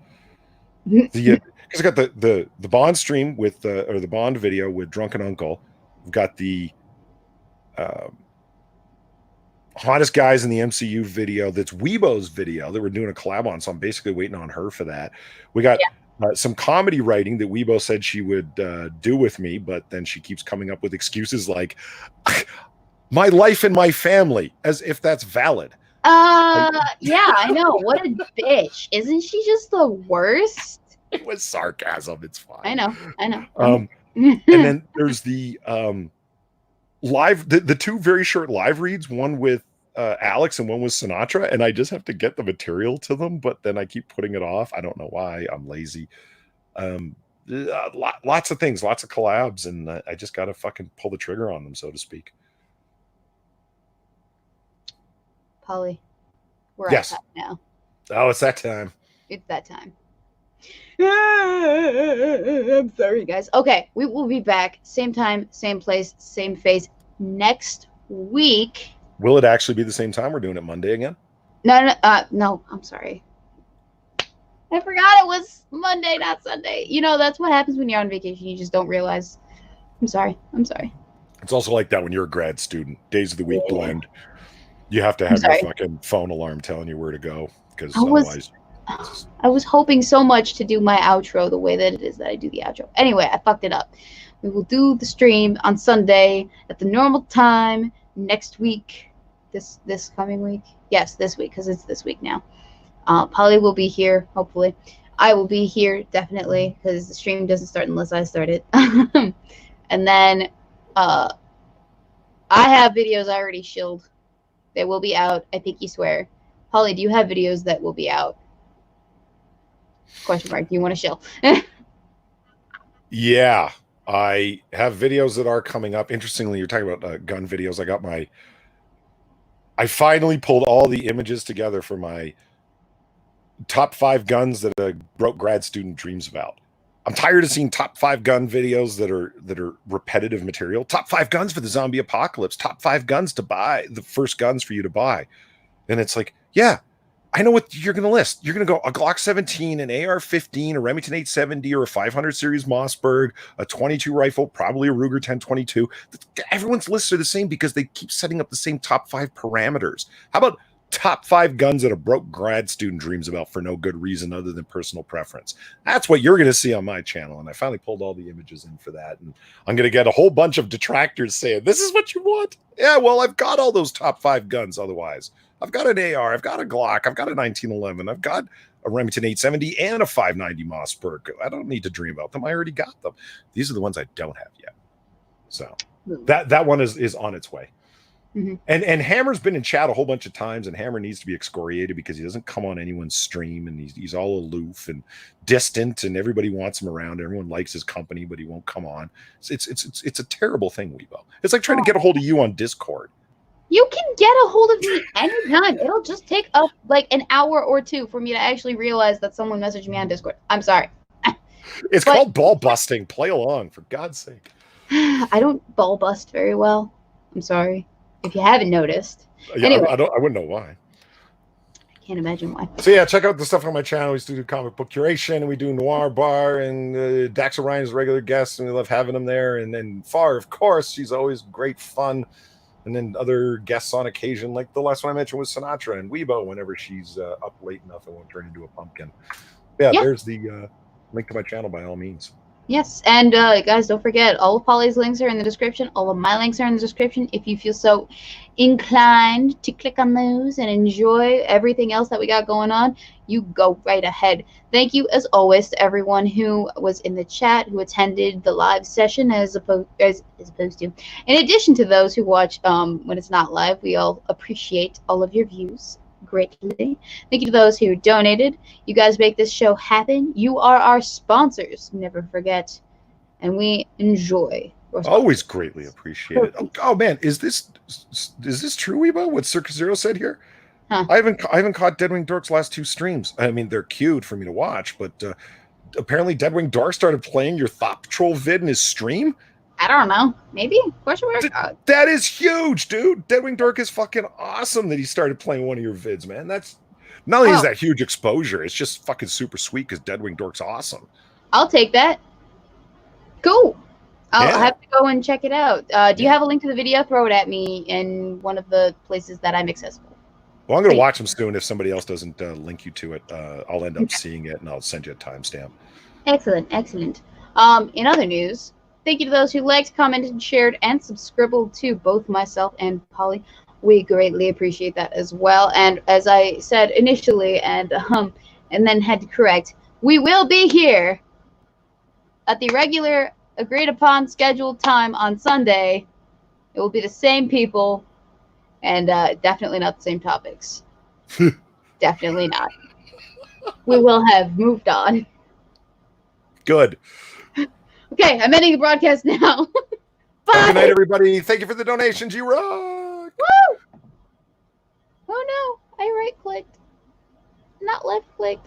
Because I got the Bond stream with or the Bond video with Drunken Uncle. I've got the hottest guys in the MCU video. That's Weebo's video that we're doing a collab on. So I'm basically waiting on her for that. We got some comedy writing that Weebo said she would do with me, but then she keeps coming up with excuses like my life and my family, as if that's valid. Yeah, I know. What a bitch. Isn't she just the worst? It was sarcasm. It's fine. I know. And then there's the live, the two very short live reads, one with Alex and one with Sinatra, and I just have to get the material to them, but then I keep putting it off. I don't know why. I'm lazy. lots of things, lots of collabs, and I just got to fucking pull the trigger on them, so to speak. Polly, we're Yes. at time now. Oh, it's that time. It's that time. I'm sorry, guys. Okay, we will be back. Same time, same place, same face next week. Will it actually be the same time? We're doing it Monday again? No, I'm sorry. I forgot it was Monday, not Sunday. You know, that's what happens when you're on vacation. You just don't realize. I'm sorry. It's also like that when you're a grad student. Days of the week blend. You have to have your fucking phone alarm telling you where to go, because otherwise... I was hoping so much to do my outro the way that it is that I do the outro. Anyway, I fucked it up. We will do the stream on Sunday at the normal time next week. This coming week? Yes, this week, because it's this week now. Polly will be here, hopefully. I will be here, definitely, because the stream doesn't start unless I start it. And then I have videos I already shilled. They will be out, I think you swear. Polly, do you have videos that will be out? Question mark. Do you want to shill? Yeah, I have videos that are coming up. Interestingly, you're talking about gun videos. I finally pulled all the images together for my top 5 guns that a broke grad student dreams about. I'm tired of seeing top 5 gun videos that are repetitive material. Top 5 guns for the zombie apocalypse. Top 5 guns to buy. The first guns for you to buy. And it's like, yeah, I know what you're going to list. You're going to go a Glock 17, an AR-15, a Remington 870, or a 500 series Mossberg, a 22 rifle, probably a Ruger 1022. Everyone's lists are the same because they keep setting up the same top 5 parameters. How about top 5 guns that a broke grad student dreams about for no good reason other than personal preference? That's what you're going to see on my channel. And I finally pulled all the images in for that. And I'm going to get a whole bunch of detractors saying, this is what you want? Yeah, well, I've got all those top 5 guns otherwise. I've got an AR, I've got a Glock, I've got a 1911, I've got a Remington 870 and a 590 Mossberg. I don't need to dream about them. I already got them. These are the ones I don't have yet. So that one is on its way. Mm-hmm. And Hammer's been in chat a whole bunch of times, and Hammer needs to be excoriated because he doesn't come on anyone's stream, and he's all aloof and distant, and everybody wants him around. Everyone likes his company, but he won't come on. It's a terrible thing, Weebo. It's like trying to get a hold of you on Discord. You can get a hold of me anytime. It'll just take up like an hour or two for me to actually realize that someone messaged me on Discord. I'm sorry. It's called ball busting. Play along, for God's sake. I don't ball bust very well. I'm sorry. If you haven't noticed. Yeah, anyway, I wouldn't know why. I can't imagine why. So yeah, check out the stuff on my channel. We do comic book curation, and we do Noir Bar, and Dax Orion is a regular guest, and we love having him there. And then Far, of course, she's always great fun. And then other guests on occasion, like the last one I mentioned was Sinatra and Weebo, whenever she's up late enough and won't turn into a pumpkin. Yeah, there's the link to my channel by all means. Yes, and guys, don't forget, all of Polly's links are in the description. All of my links are in the description. If you feel so inclined to click on those and enjoy everything else that we got going on, you go right ahead. Thank you, as always, to everyone who was in the chat, who attended the live session, as opposed to. In addition to those who watch when it's not live, we all appreciate all of your views greatly. Thank you to those who donated. You guys make this show happen. You are our sponsors. Never forget. And we enjoy. Always greatly appreciated. Oh man, is this true, Weebo? What Circus Zero said here? Huh. I haven't caught Deadwing Dork's last 2 streams. I mean, they're queued for me to watch, but apparently Deadwing Dork started playing your Thought Patrol vid in his stream. I don't know. Maybe? Question mark? That is huge, dude. Deadwing Dork is fucking awesome that he started playing one of your vids, man. That's not only is that huge exposure, it's just fucking super sweet because Deadwing Dork's awesome. I'll take that. Cool. I'll have to go and check it out. Do you have a link to the video? Throw it at me in one of the places that I'm accessible. Well, I'm going to watch them soon. If somebody else doesn't link you to it, I'll end up seeing it, and I'll send you a timestamp. Excellent, excellent. In other news, thank you to those who liked, commented, shared, and subscribed to both myself and Polly. We greatly appreciate that as well. And as I said initially, and then had to correct, we will be here at the regular, agreed upon, scheduled time on Sunday. It will be the same people, and definitely not the same topics. Definitely not. We will have moved on. Good. Okay, I'm ending the broadcast now. Bye. Good night, everybody. Thank you for the donations. You rock. Woo! Oh no, I right clicked, not left clicked.